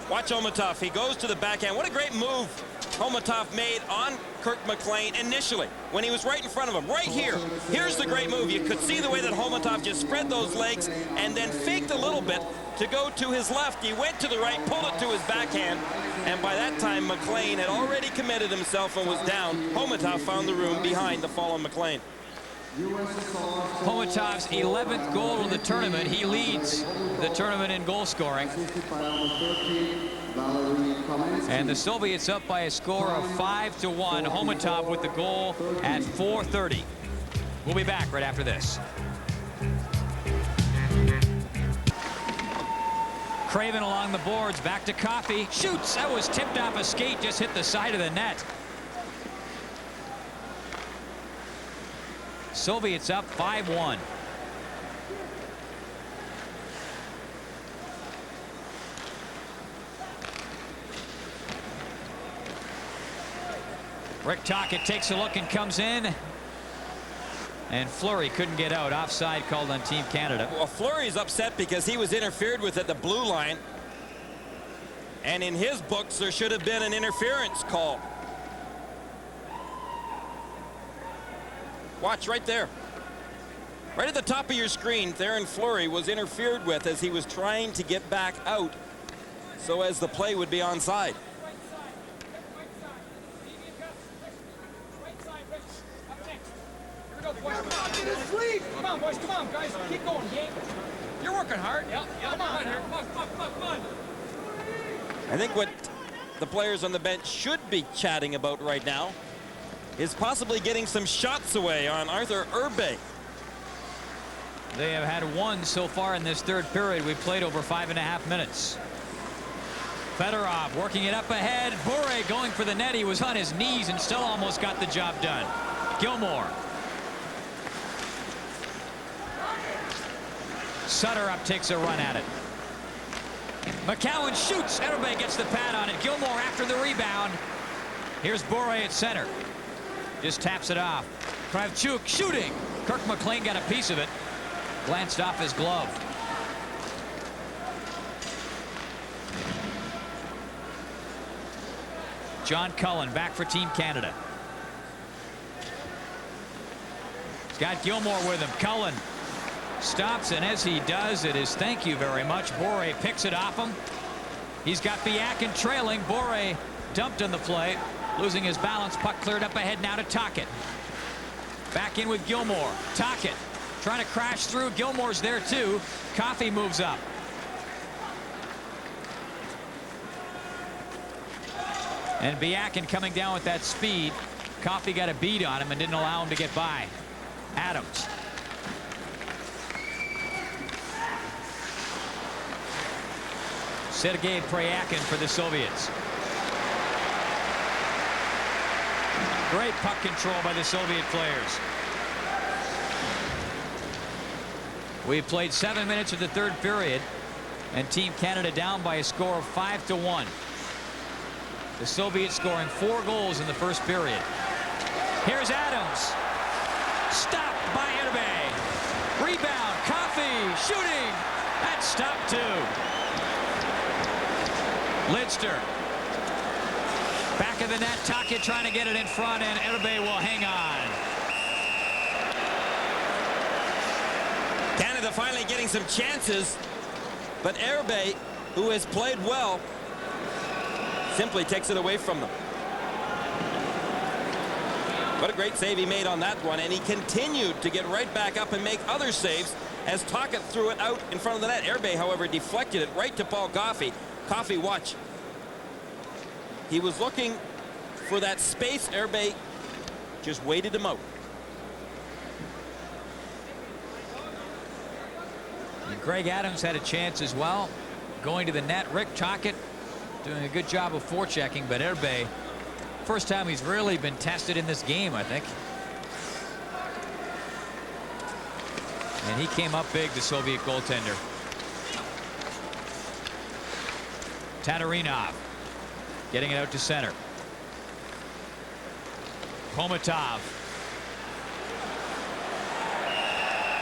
watch Homutov. He goes to the backhand. What a great move Homutov made on Kirk McLean initially when he was right in front of him. Right here. Here's the great move. You could see the way that Homutov just spread those legs and then faked a little bit to go to his left. He went to the right, pulled it to his backhand, and by that time McLean had already committed himself and was down. Homutov found the room behind the fallen McLean. Homutov's 11th goal of the tournament. He leads the tournament in goal scoring. And the Soviets up by a score of 5-1. Homutov with the goal at 4:30. We'll be back right after this. Craven along the boards, back to Coffey, shoots. That was tipped off a skate, just hit the side of the net. Soviets up 5-1. Rick Tocchet takes a look and comes in. And Fleury couldn't get out. Offside called on Team Canada. Well, Fleury's upset because he was interfered with at the blue line. And in his books, there should have been an interference call. Watch right there. Right at the top of your screen, Theoren Fleury was interfered with as he was trying to get back out so as the play would be onside. Come on, boys, come on, guys. Keep going, game. You're working hard. Yeah, come on here. Come on. I think what the players on the bench should be chatting about right now is possibly getting some shots away on Arthur Irbe. They have had one so far in this third period. We've played over 5.5 minutes. Fedorov working it up ahead. Bure going for the net. He was on his knees and still almost got the job done. Gilmore. Sutter up, takes a run at it. McCowan shoots. Irbe gets the pad on it. Gilmore after the rebound. Here's Bure at center. Just taps it off. Kravchuk shooting. Kirk McLean got a piece of it. Glanced off his glove. John Cullen back for Team Canada. He's got Gilmore with him. Cullen stops, and as he does, it is thank you very much. Bure picks it off him. He's got Biakin trailing. Bure dumped on the play, losing his balance. Puck cleared up ahead now to Tocchet. Back in with Gilmore. Tocchet trying to crash through. Gilmore's there too. Coffey moves up. And Biakin coming down with that speed. Coffey got a beat on him and didn't allow him to get by. Adams. Sergei Pryakin for the Soviets. Great puck control by the Soviet players. We've played 7 minutes of the third period, and Team Canada down by a score of 5-1. The Soviets scoring 4 goals in the first period. Here's Adams. Stopped by Irbe. Rebound. Coffey shooting. That's stopped too. Lidster. Back of the net. Tocchet trying to get it in front, and Irbe will hang on. Canada finally getting some chances, but Irbe, who has played well, simply takes it away from them. What a great save he made on that one, and he continued to get right back up and make other saves as Tocchet threw it out in front of the net. Irbe, however, deflected it right to Paul Coffey. Coffey, watch. He was looking for that space. Irbe just waited him out. And Greg Adams had a chance as well, going to the net. Rick Tocchet doing a good job of forechecking, but Irbe, first time he's really been tested in this game, I think. And he came up big, the Soviet goaltender. Taterinov getting it out to center. Homutov.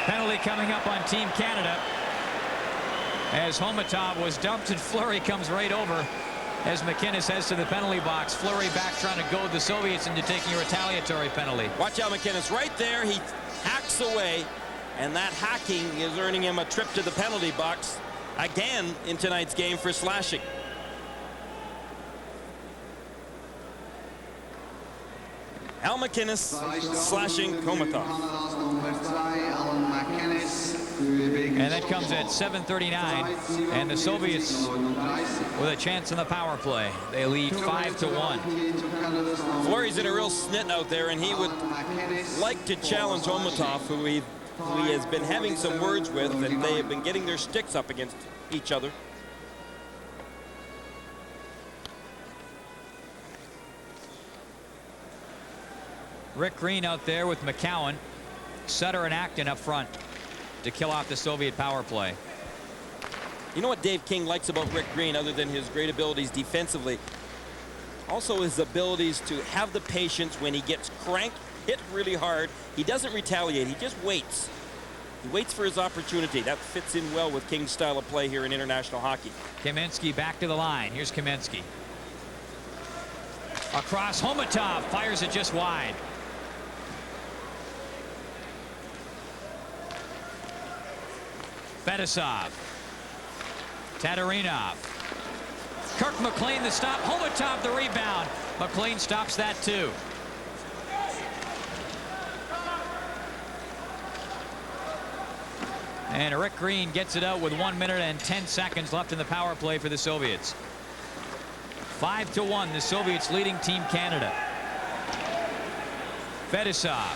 Penalty coming up on Team Canada as Homutov was dumped and Fleury comes right over as MacInnis heads to the penalty box. Fleury back trying to goad the Soviets into taking a retaliatory penalty. Watch out, MacInnis right there. He hacks away, and that hacking is earning him a trip to the penalty box again in tonight's game for slashing. Al MacInnis slashing Homutov. And that comes at 7:39, and the Soviets with a chance in the power play. They lead 5-1. Fleury's in a real snit out there, and he would like to challenge Homutov, who he has been having some words with, and they have been getting their sticks up against each other. Rick Green out there with McCowan, Sutter and Acton up front to kill off the Soviet power play. You know what Dave King likes about Rick Green, other than his great abilities defensively? Also his abilities to have the patience when he gets cranked, hit really hard. He doesn't retaliate, he just waits. He waits for his opportunity. That fits in well with King's style of play here in international hockey. Kaminsky back to the line. Here's Kaminsky. Across, Homutov fires it just wide. Fettisov. Taterinov. Kirk MacLean the stop. Homutov the rebound. MacLean stops that too. And Rick Green gets it out with 1 minute and 10 seconds left in the power play for the Soviets. 5-1, the Soviets leading Team Canada. Fettisov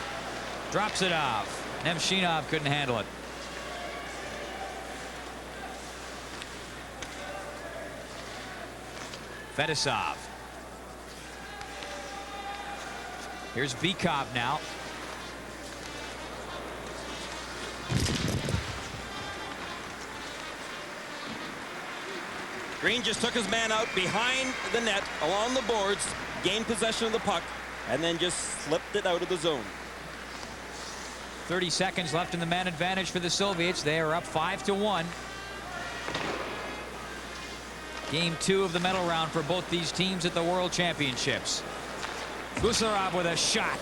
drops it off. Nemchinov couldn't handle it. Fettisov. Here's Bykov now. Green just took his man out behind the net along the boards, gained possession of the puck, and then just slipped it out of the zone. 30 seconds left in the man advantage for the Soviets. They are up 5-1. Game 2 of the medal round for both these teams at the World Championships. Gusarov with a shot.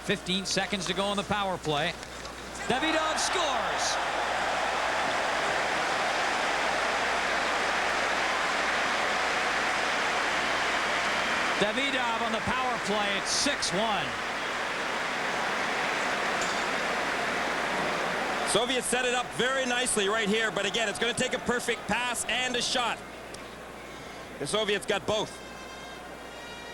.15 seconds to go in the power play. Davidov scores. Davidov on the power play. It's 6-1. Soviets set it up very nicely right here, but again, it's going to take a perfect pass and a shot. The Soviets got both.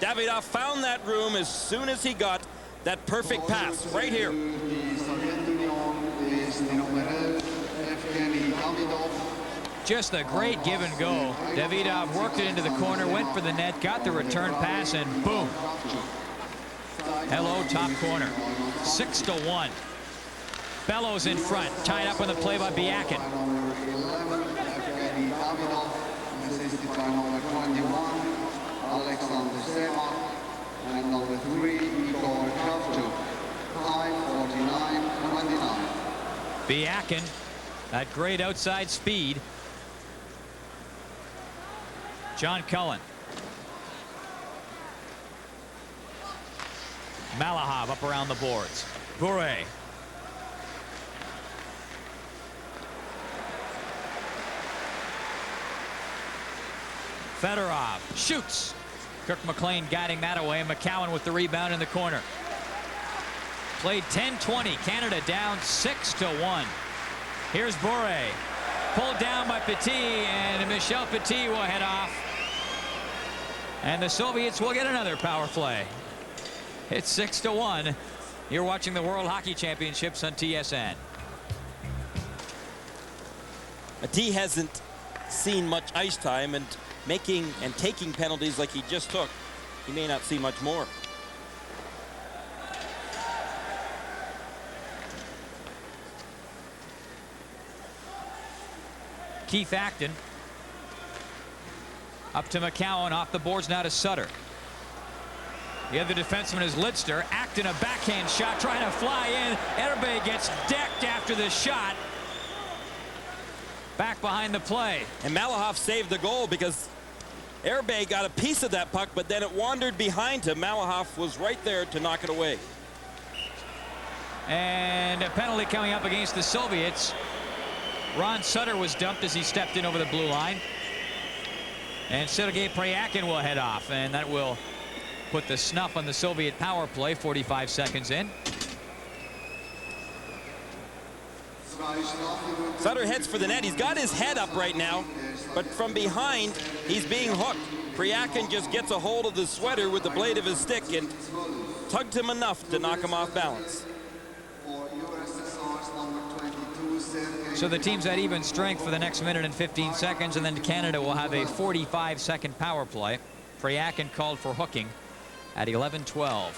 Davidov found that room as soon as he got that perfect pass right here. Just a great give and go. Davidov worked it into the corner, went for the net, got the return pass, and boom. Hello, top corner. 6-1. Bellows in front, tied up on the play by Byakin. And number 3, Igor Kravchuk, 5:49.29. Byakin, that great outside speed. John Cullen. Malahov up around the boards. Bure. Fedorov shoots. Kirk MacLean guiding that away. McCowan with the rebound in the corner. Played 10-20. Canada down 6-1. Here's Bure. Pulled down by Petit, and Michel Petit will head off. And the Soviets will get another power play. It's 6-1. You're watching the World Hockey Championships on TSN. Petit hasn't seen much ice time, and making and taking penalties like he just took, he may not see much more. Keith Acton up to McCowan, off the boards now to Sutter. The other defenseman is Lidster. Acton, a backhand shot trying to fly in. Erbay gets decked after the shot. Back behind the play. And Malahov saved the goal because Erbay got a piece of that puck, but then it wandered behind him. Malahov was right there to knock it away. And a penalty coming up against the Soviets. Ron Sutter was dumped as he stepped in over the blue line. And Sergei Pryakin will head off, and that will put the snuff on the Soviet power play. 45 seconds in. Sutter heads for the net. He's got his head up right now, but from behind, he's being hooked. Pryakin just gets a hold of the sweater with the blade of his stick and tugged him enough to knock him off balance. So the team's at even strength for the next minute and 15 seconds, and then Canada will have a 45-second power play. Pryakin called for hooking at 11:12.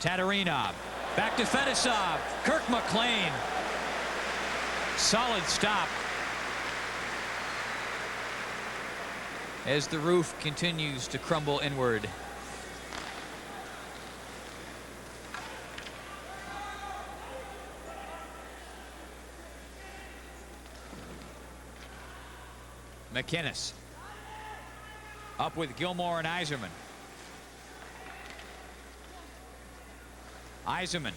Taterinov back to Fettisov. Kirk MacLean. Solid stop as the roof continues to crumble inward. McInnis. Up with Gilmore and Yzerman. Yzerman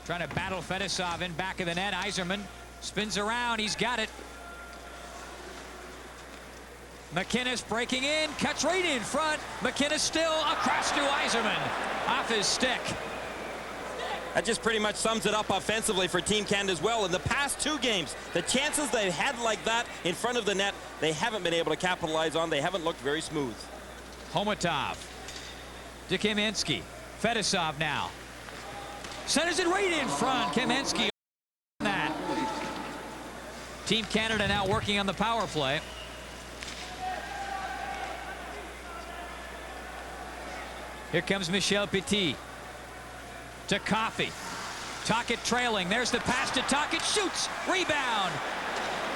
trying to battle Fetisov in back of the net. Yzerman spins around. He's got it. McInnis breaking in. Cuts right in front. McInnis still across to Yzerman. Off his stick. That just pretty much sums it up offensively for Team Canada as well. In the past 2 games, the chances they've had like that in front of the net, they haven't been able to capitalize on. They haven't looked very smooth. Homutov to Kaminsky. Fetisov now. Centers it right in front. Kaminsky on that. Team Canada now working on the power play. Here comes Michel Petit. To Coffey. Tocchet trailing. There's the pass to Tocchet. Shoots. Rebound.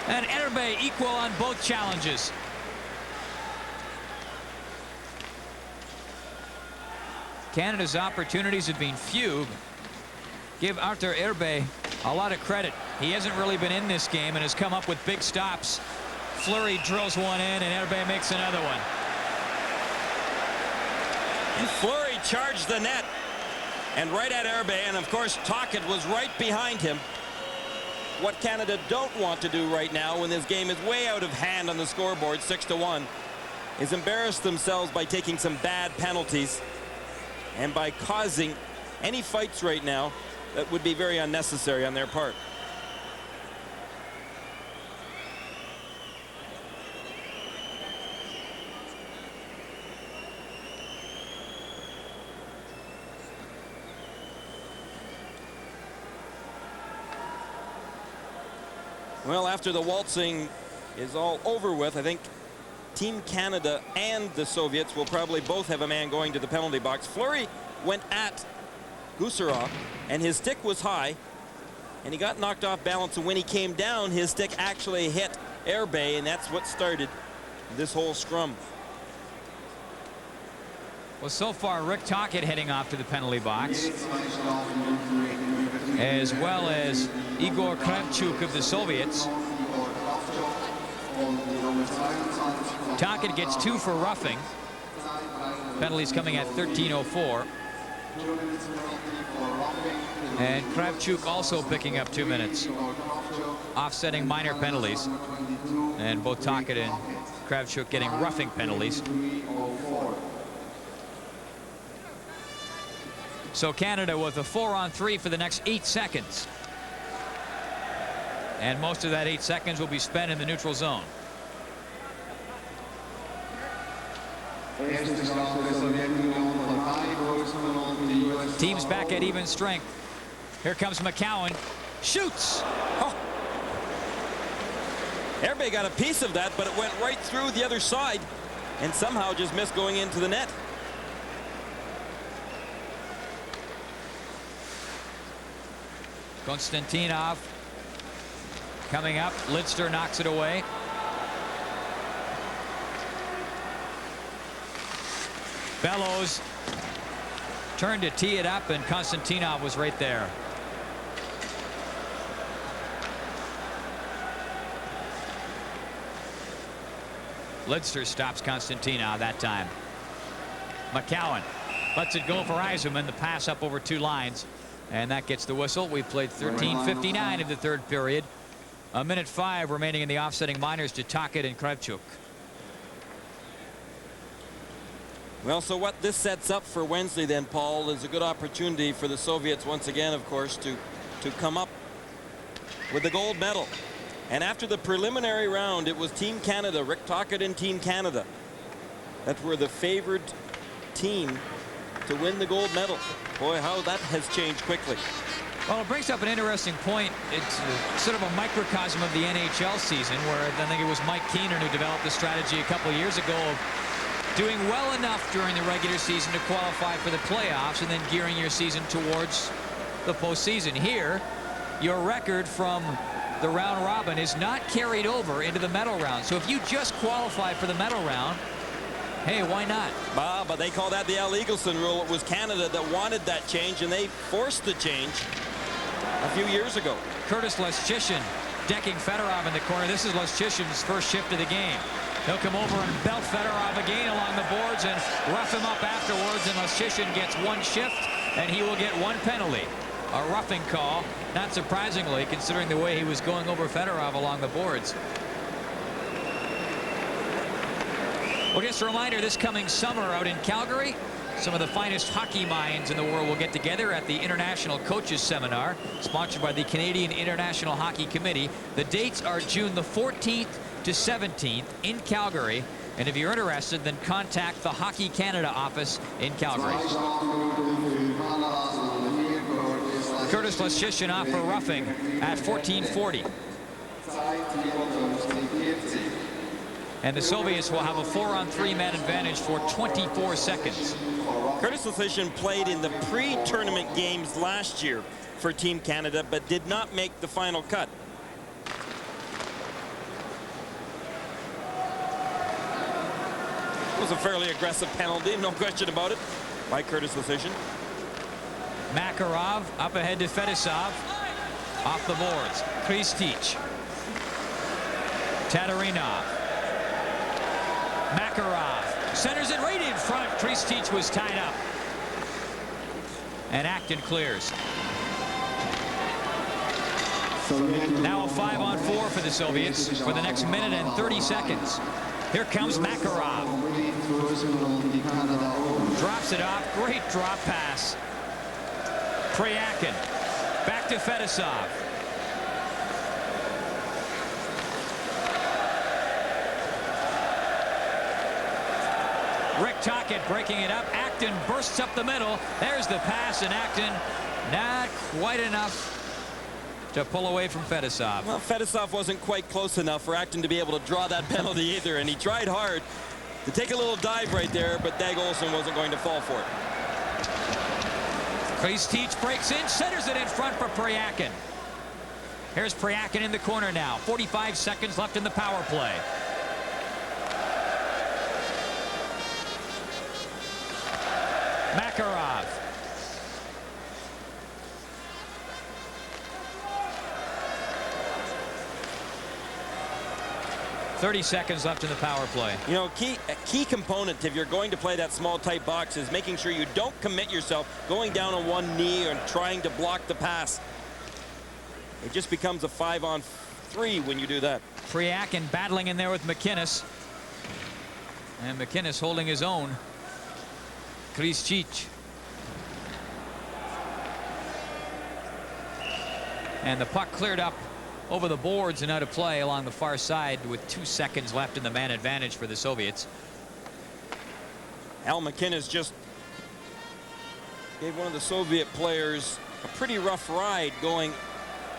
And Erbe equal on both challenges. Canada's opportunities have been few. Give Arthur Erbe a lot of credit. He hasn't really been in this game and has come up with big stops. Fleury drills one in and Erbe makes another one. And Fleury charged the net. And right at Erbe, and of course Tocchet was right behind him. What Canada don't want to do right now when this game is way out of hand on the scoreboard, 6-1, is embarrass themselves by taking some bad penalties and by causing any fights right now that would be very unnecessary on their part. Well, after the waltzing is all over with, I think Team Canada and the Soviets will probably both have a man going to the penalty box. Fleury went at Gusarov, and his stick was high, and he got knocked off balance, and when he came down, his stick actually hit Erbe, and that's what started this whole scrum. Well, so far, Rick Tocchet heading off to the penalty box, as well as Igor Kravchuk of the Soviets. Tocchet gets 2 for roughing. Penalties coming at 13:04. And Kravchuk also picking up 2 minutes, offsetting minor penalties. And both Tocchet and Kravchuk getting roughing penalties. So Canada with a 4-on-3 for the next 8 seconds. And most of that 8 seconds will be spent in the neutral zone. Teams back at even strength. Here comes McCowan. Shoots. Oh. Erbe got a piece of that, but it went right through the other side and somehow just missed going into the net. Konstantinov coming up. Lidster knocks it away. Bellows turned to tee it up, and Konstantinov was right there. Lidster stops Konstantinov that time. McCowan lets it go for Yzerman. The pass up over 2 lines. And that gets the whistle. We've played 13:59 of the 3rd period. 1:05 remaining in the offsetting minors to Tocchet and Kravchuk. Well, so what this sets up for Wednesday then, Paul, is a good opportunity for the Soviets once again, of course, to come up with the gold medal. And after the preliminary round, it was Team Canada, Rick Tocchet and Team Canada, that were the favored team to win the gold medal. Boy, how that has changed quickly. Well, it brings up an interesting point. It's sort of a microcosm of the NHL season, where I think it was Mike Keenan who developed the strategy a couple of years ago of doing well enough during the regular season to qualify for the playoffs and then gearing your season towards the postseason. Here, your record from the round robin is not carried over into the medal round. So if you just qualify for the medal round, hey, why not? But they call that the Al Eagleson rule. It was Canada that wanted that change, and they forced the change a few years ago. Curtis Leschishin decking Fedorov in the corner. This is Leschishin's first shift of the game. He'll come over and belt Fedorov again along the boards and rough him up afterwards, and Lushishin gets one shift, and he will get one penalty. A roughing call, not surprisingly, considering the way he was going over Fedorov along the boards. Well, just a reminder, this coming summer out in Calgary, some of the finest hockey minds in the world will get together at the International Coaches Seminar, sponsored by the Canadian International Hockey Committee. The dates are June the 14th to 17th in Calgary. And if you're interested, then contact the Hockey Canada office in Calgary. Curtis Lushishin off for roughing at 14:40. And the Soviets will have a 4-on-3 man advantage for 24 seconds. Curtis Lushishin played in the pre-tournament games last year for Team Canada, but did not make the final cut. It was a fairly aggressive penalty, no question about it, by Curtis Lushishin. Makarov up ahead to Fetisov. Off the boards. Kristich. Taterinov. Makarov centers it right in front. Kristich was tied up. And Acton clears. Now a 5-on-4 for the Soviets for the next minute and 30 seconds. Here comes Makarov. Drops it off. Great drop pass. Priakin. Back to Fetisov. Rick Tocchet breaking it up. Acton bursts up the middle. There's the pass, and Acton not quite enough to pull away from Fetisov. Well, Fetisov wasn't quite close enough for Acton to be able to draw that penalty either, and he tried hard to take a little dive right there, but Dag Olsen wasn't going to fall for it. Kristich breaks in, centers it in front for Priakin. Here's Priakin in the corner now. 45 seconds left in the power play. Makarov. .30 seconds left in the power play. You know, a key component if you're going to play that small tight box is making sure you don't commit yourself going down on one knee and trying to block the pass. It just becomes a 5-on-3 when you do that. Priakin battling in there with MacInnis. And MacInnis holding his own. Kristich. And the puck cleared up over the boards and out of play along the far side with 2 seconds left in the man advantage for the Soviets. Al MacInnis just gave one of the Soviet players a pretty rough ride going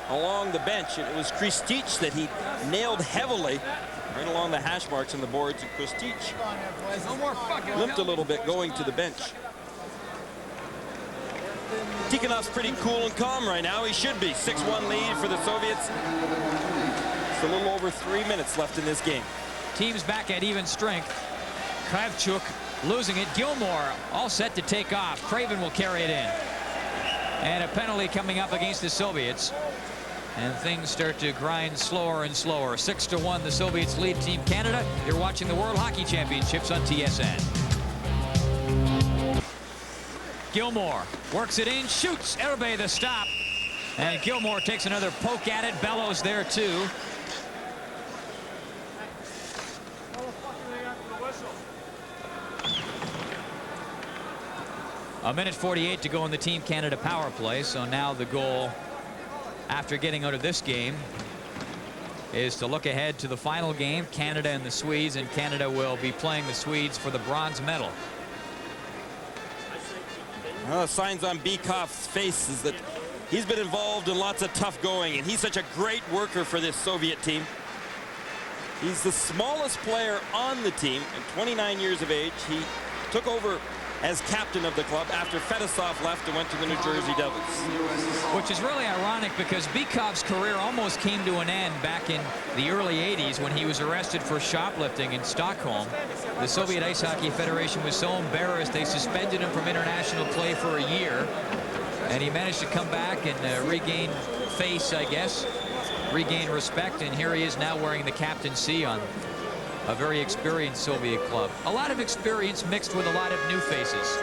along the bench. And it was Kristich that he nailed heavily right along the hash marks on the boards. And Kristich limped a little bit going to the bench. Tikhonov's pretty cool and calm right now. He should be. 6-1 lead for the Soviets. It's a little over 3 minutes left in this game. Teams back at even strength. Kravchuk losing it. Gilmore all set to take off. Craven will carry it in. And a penalty coming up against the Soviets. And things start to grind slower and slower. 6-1, the Soviets lead Team Canada. You're watching the World Hockey Championships on TSN. Gilmore works it in, shoots. Erbe the stop. And Gilmore takes another poke at it. Bellows there too. A minute 48 to go in the Team Canada power play. So now the goal after getting out of this game is to look ahead to the final game, Canada and the Swedes, and Canada will be playing the Swedes for the bronze medal. Well, the signs on Bykov's face is that he's been involved in lots of tough going, and he's such a great worker for this Soviet team. He's the smallest player on the team, at 29 years of age. He took over as captain of the club after Fetisov left and went to the New Jersey Devils. Which is really ironic because Bykov's career almost came to an end back in the early 80s when he was arrested for shoplifting in Stockholm. The Soviet Ice Hockey Federation was so embarrassed they suspended him from international play for a year. And he managed to come back and regain face, I guess, regain respect. And here he is now wearing the captaincy on a very experienced Soviet club. A lot of experience mixed with a lot of new faces.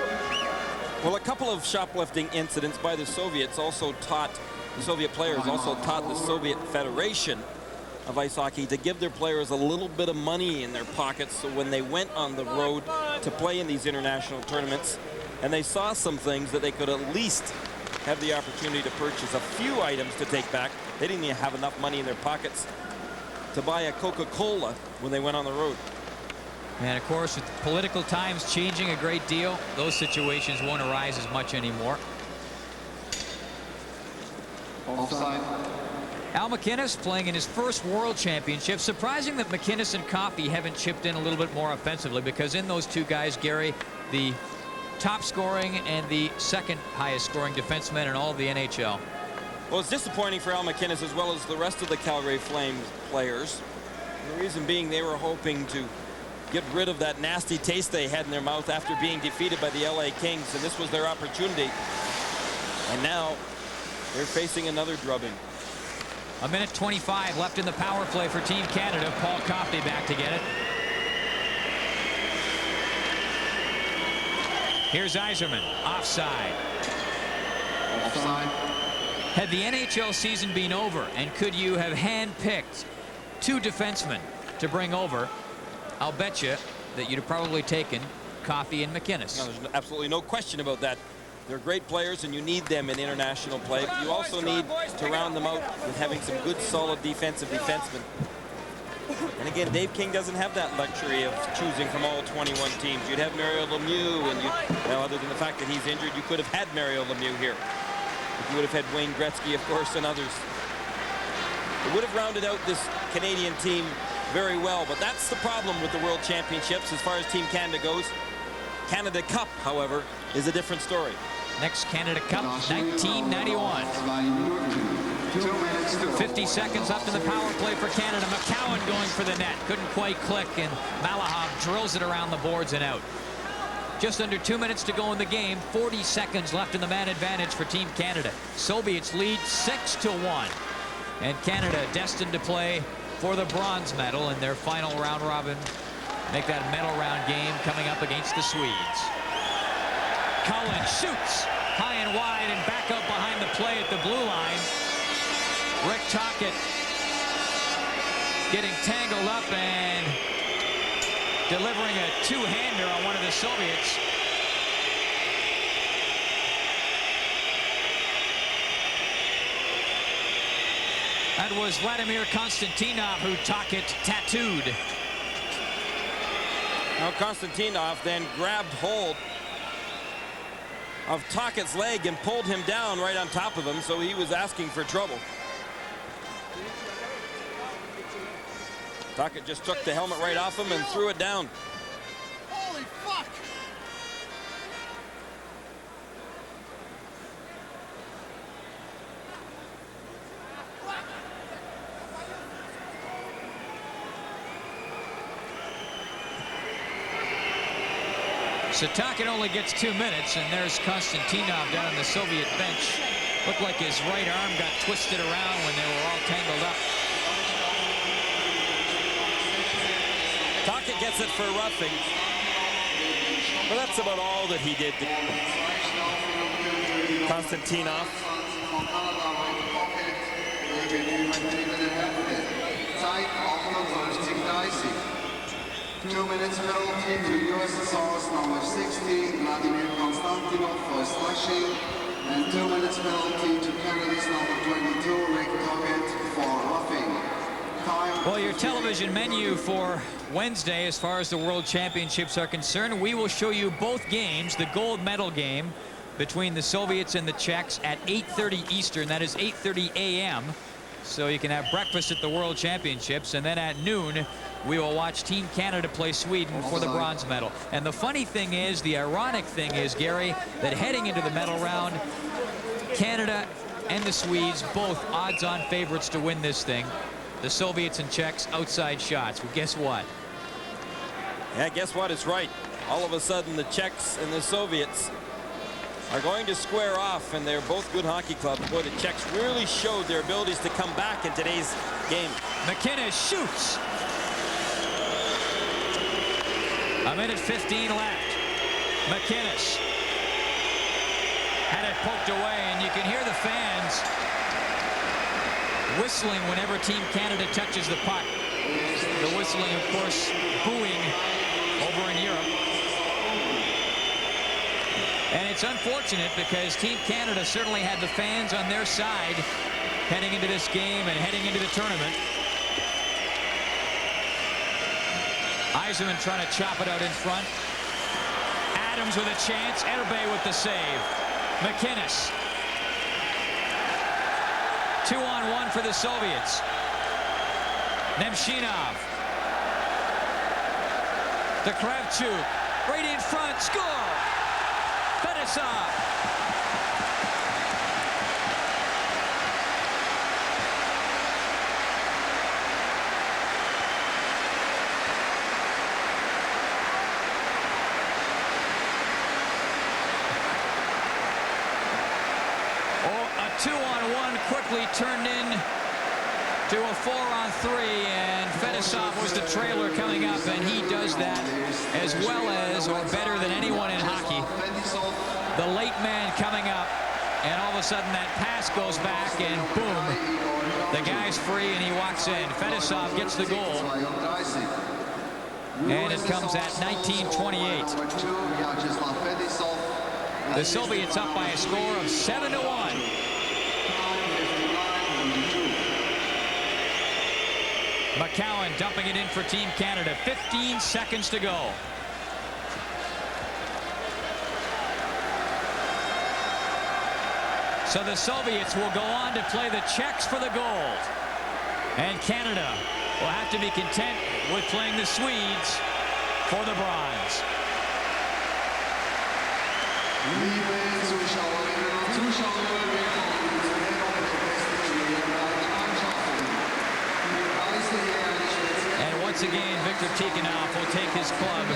Well, a couple of shoplifting incidents by the Soviets also taught, the Soviet players also taught the Soviet Federation of Ice Hockey to give their players a little bit of money in their pockets, so when they went on the road to play in these international tournaments and they saw some things, that they could at least have the opportunity to purchase a few items to take back. They didn't even have enough money in their pockets to buy a Coca-Cola when they went on the road. And of course, with political times changing a great deal, those situations won't arise as much anymore. Offside. Al MacInnis playing in his first World Championship. Surprising that MacInnis and Coffey haven't chipped in a little bit more offensively, because in those two guys, Gary, the top scoring and the second highest scoring defenseman in all of the NHL. Well, it's disappointing for Al MacInnis as well as the rest of the Calgary Flames players. And the reason being, they were hoping to get rid of that nasty taste they had in their mouth after being defeated by the LA Kings, and this was their opportunity. And now they're facing another drubbing. A minute 25 left in the power play for Team Canada. Paul Coffey back to get it. Here's Yzerman, offside. Offside. Had the NHL season been over, and could you have hand-picked two defensemen to bring over, I'll bet you that you'd have probably taken Coffey and MacInnis. No, there's absolutely no question about that. They're great players, and you need them in international play. But you also need to round them out with having some good, solid defensive defensemen. And again, Dave King doesn't have that luxury of choosing from all 21 teams. You'd have Mario Lemieux, and well, other than the fact that he's injured, you could have had Mario Lemieux here. You would have had Wayne Gretzky, of course, and others. It would have rounded out this Canadian team very well, but that's the problem with the World Championships as far as Team Canada goes. Canada Cup, however, is a different story. Next Canada Cup, 1991. 50 seconds left in the power play for Canada. McCowan going for the net. Couldn't quite click, and Malahov drills it around the boards and out. Just under 2 minutes to go in the game. 40 seconds left in the man advantage for Team Canada. Soviets lead 6-1. And Canada destined to play for the bronze medal in their final round robin. Make that medal round game coming up against the Swedes. Cullen shoots high and wide and back up behind the play at the blue line. Rick Tocchet getting tangled up and delivering a two-hander on one of the Soviets. That was Vladimir Konstantinov who Tocchet tattooed. Now Konstantinov then grabbed hold of Tocchet's leg and pulled him down right on top of him, so he was asking for trouble. Tocchet just took the helmet right off him and threw it down. Holy fuck! So Tocchet only gets 2 minutes, and there's Konstantinov down on the Soviet bench. Looked like his right arm got twisted around when they were all tangled up. Tocchet gets it for roughing, but that's about all that he did. Konstantinov. 2 minutes penalty to USSR's number 16, Vladimir Konstantinov for slashing, and 2 minutes penalty to Canada's number 22, Rick Tocchet for roughing. Well, your television menu for Wednesday, as far as the World Championships are concerned, we will show you both games. The gold medal game between the Soviets and the Czechs at 8:30 Eastern. That is 8:30 a.m. So you can have breakfast at the World Championships, and then at noon we will watch Team Canada play Sweden for the bronze medal. And the funny thing is, the ironic thing is, Gary, that heading into the medal round, Canada and the Swedes both odds-on favorites to win this thing. The Soviets and Czechs outside shots. Well, guess what? Yeah, guess what? It's right. All of a sudden, the Czechs and the Soviets are going to square off, and they're both good hockey clubs. Boy, the Czechs really showed their abilities to come back in today's game. MacInnis shoots. A minute 15 left. MacInnis had it poked away, and you can hear the fans whistling whenever Team Canada touches the puck. The whistling, of course, booing over in Europe. And it's unfortunate because Team Canada certainly had the fans on their side heading into this game and heading into the tournament. Yzerman trying to chop it out in front. Adams with a chance. Erbay with the save. MacInnis. 2-on-1 for the Soviets. Nemchinov. To Kravchuk. Right in front. Score! Fettisov. A 2-on-1 quickly turned in to a 4-on-3, and Fettisov was the trailer coming up, and he does that as well as, or better than anyone in hockey. The late man coming up, and all of a sudden that pass goes back, and boom, the guy's free, and he walks in. Fettisov gets the goal, and it comes at 19:28. The Soviets up by a score of 7-1. McCowan dumping it in for Team Canada. 15 seconds to go. So the Soviets will go on to play the Czechs for the gold. And Canada will have to be content with playing the Swedes for the bronze. And once again, Viktor Tikhonov will take his club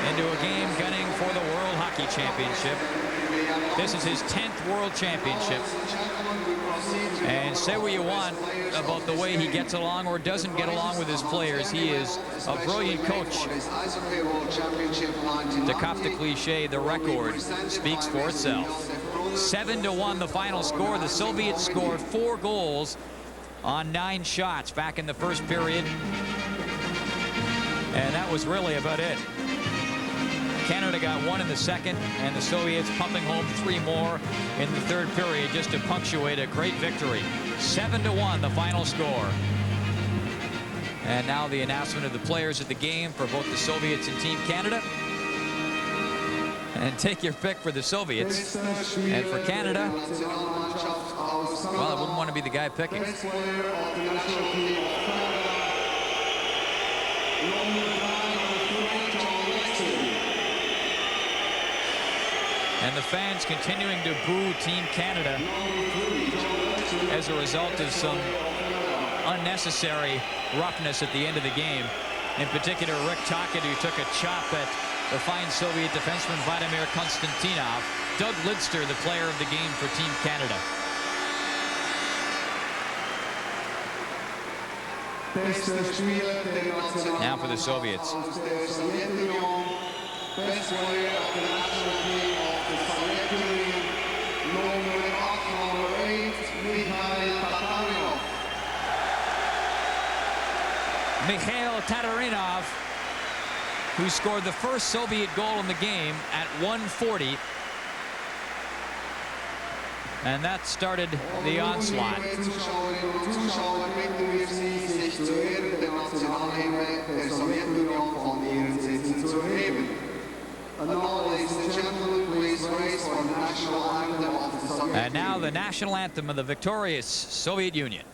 into a game gunning for the World Hockey Championship. This is his 10th World Championship. And say what you want about the way he gets along or doesn't get along with his players. He is a brilliant coach. To cop the cliche, the record speaks for itself. 7-1 the final score. The Soviets scored 4 goals on 9 shots back in the first period. And that was really about it. Canada got 1 in the second, and the Soviets pumping home 3 more in the third period just to punctuate a great victory. 7-1 the final score. And now the announcement of the players at the game for both the Soviets and Team Canada. And take your pick for the Soviets. And for Canada, well, I wouldn't want to be the guy picking. And the fans continuing to boo Team Canada as a result of some unnecessary roughness at the end of the game. In particular, Rick Tocchet, who took a chop at the fine Soviet defenseman Vladimir Konstantinov. Doug Lidster, the player of the game for Team Canada. Now for the Soviets. Best player of the national team of the Soviet Union, number 8, Mihai Tattarino. Mikhail Tattarинов, who scored the first Soviet goal in the game at 1:40. And that started the onslaught. And now the national anthem of the victorious Soviet Union.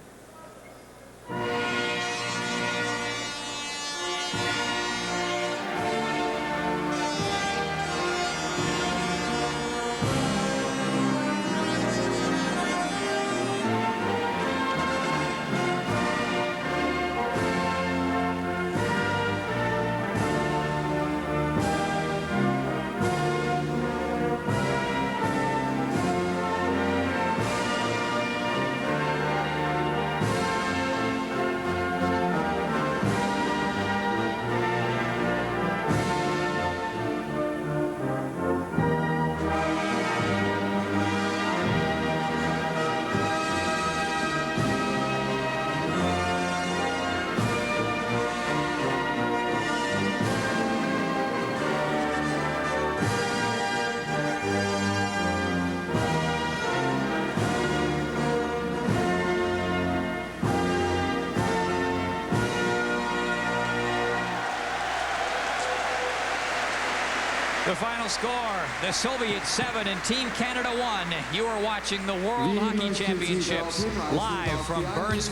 The final score, the Soviets 7 and Team Canada 1. You are watching the World Hockey Championships live from Bern, Sweden.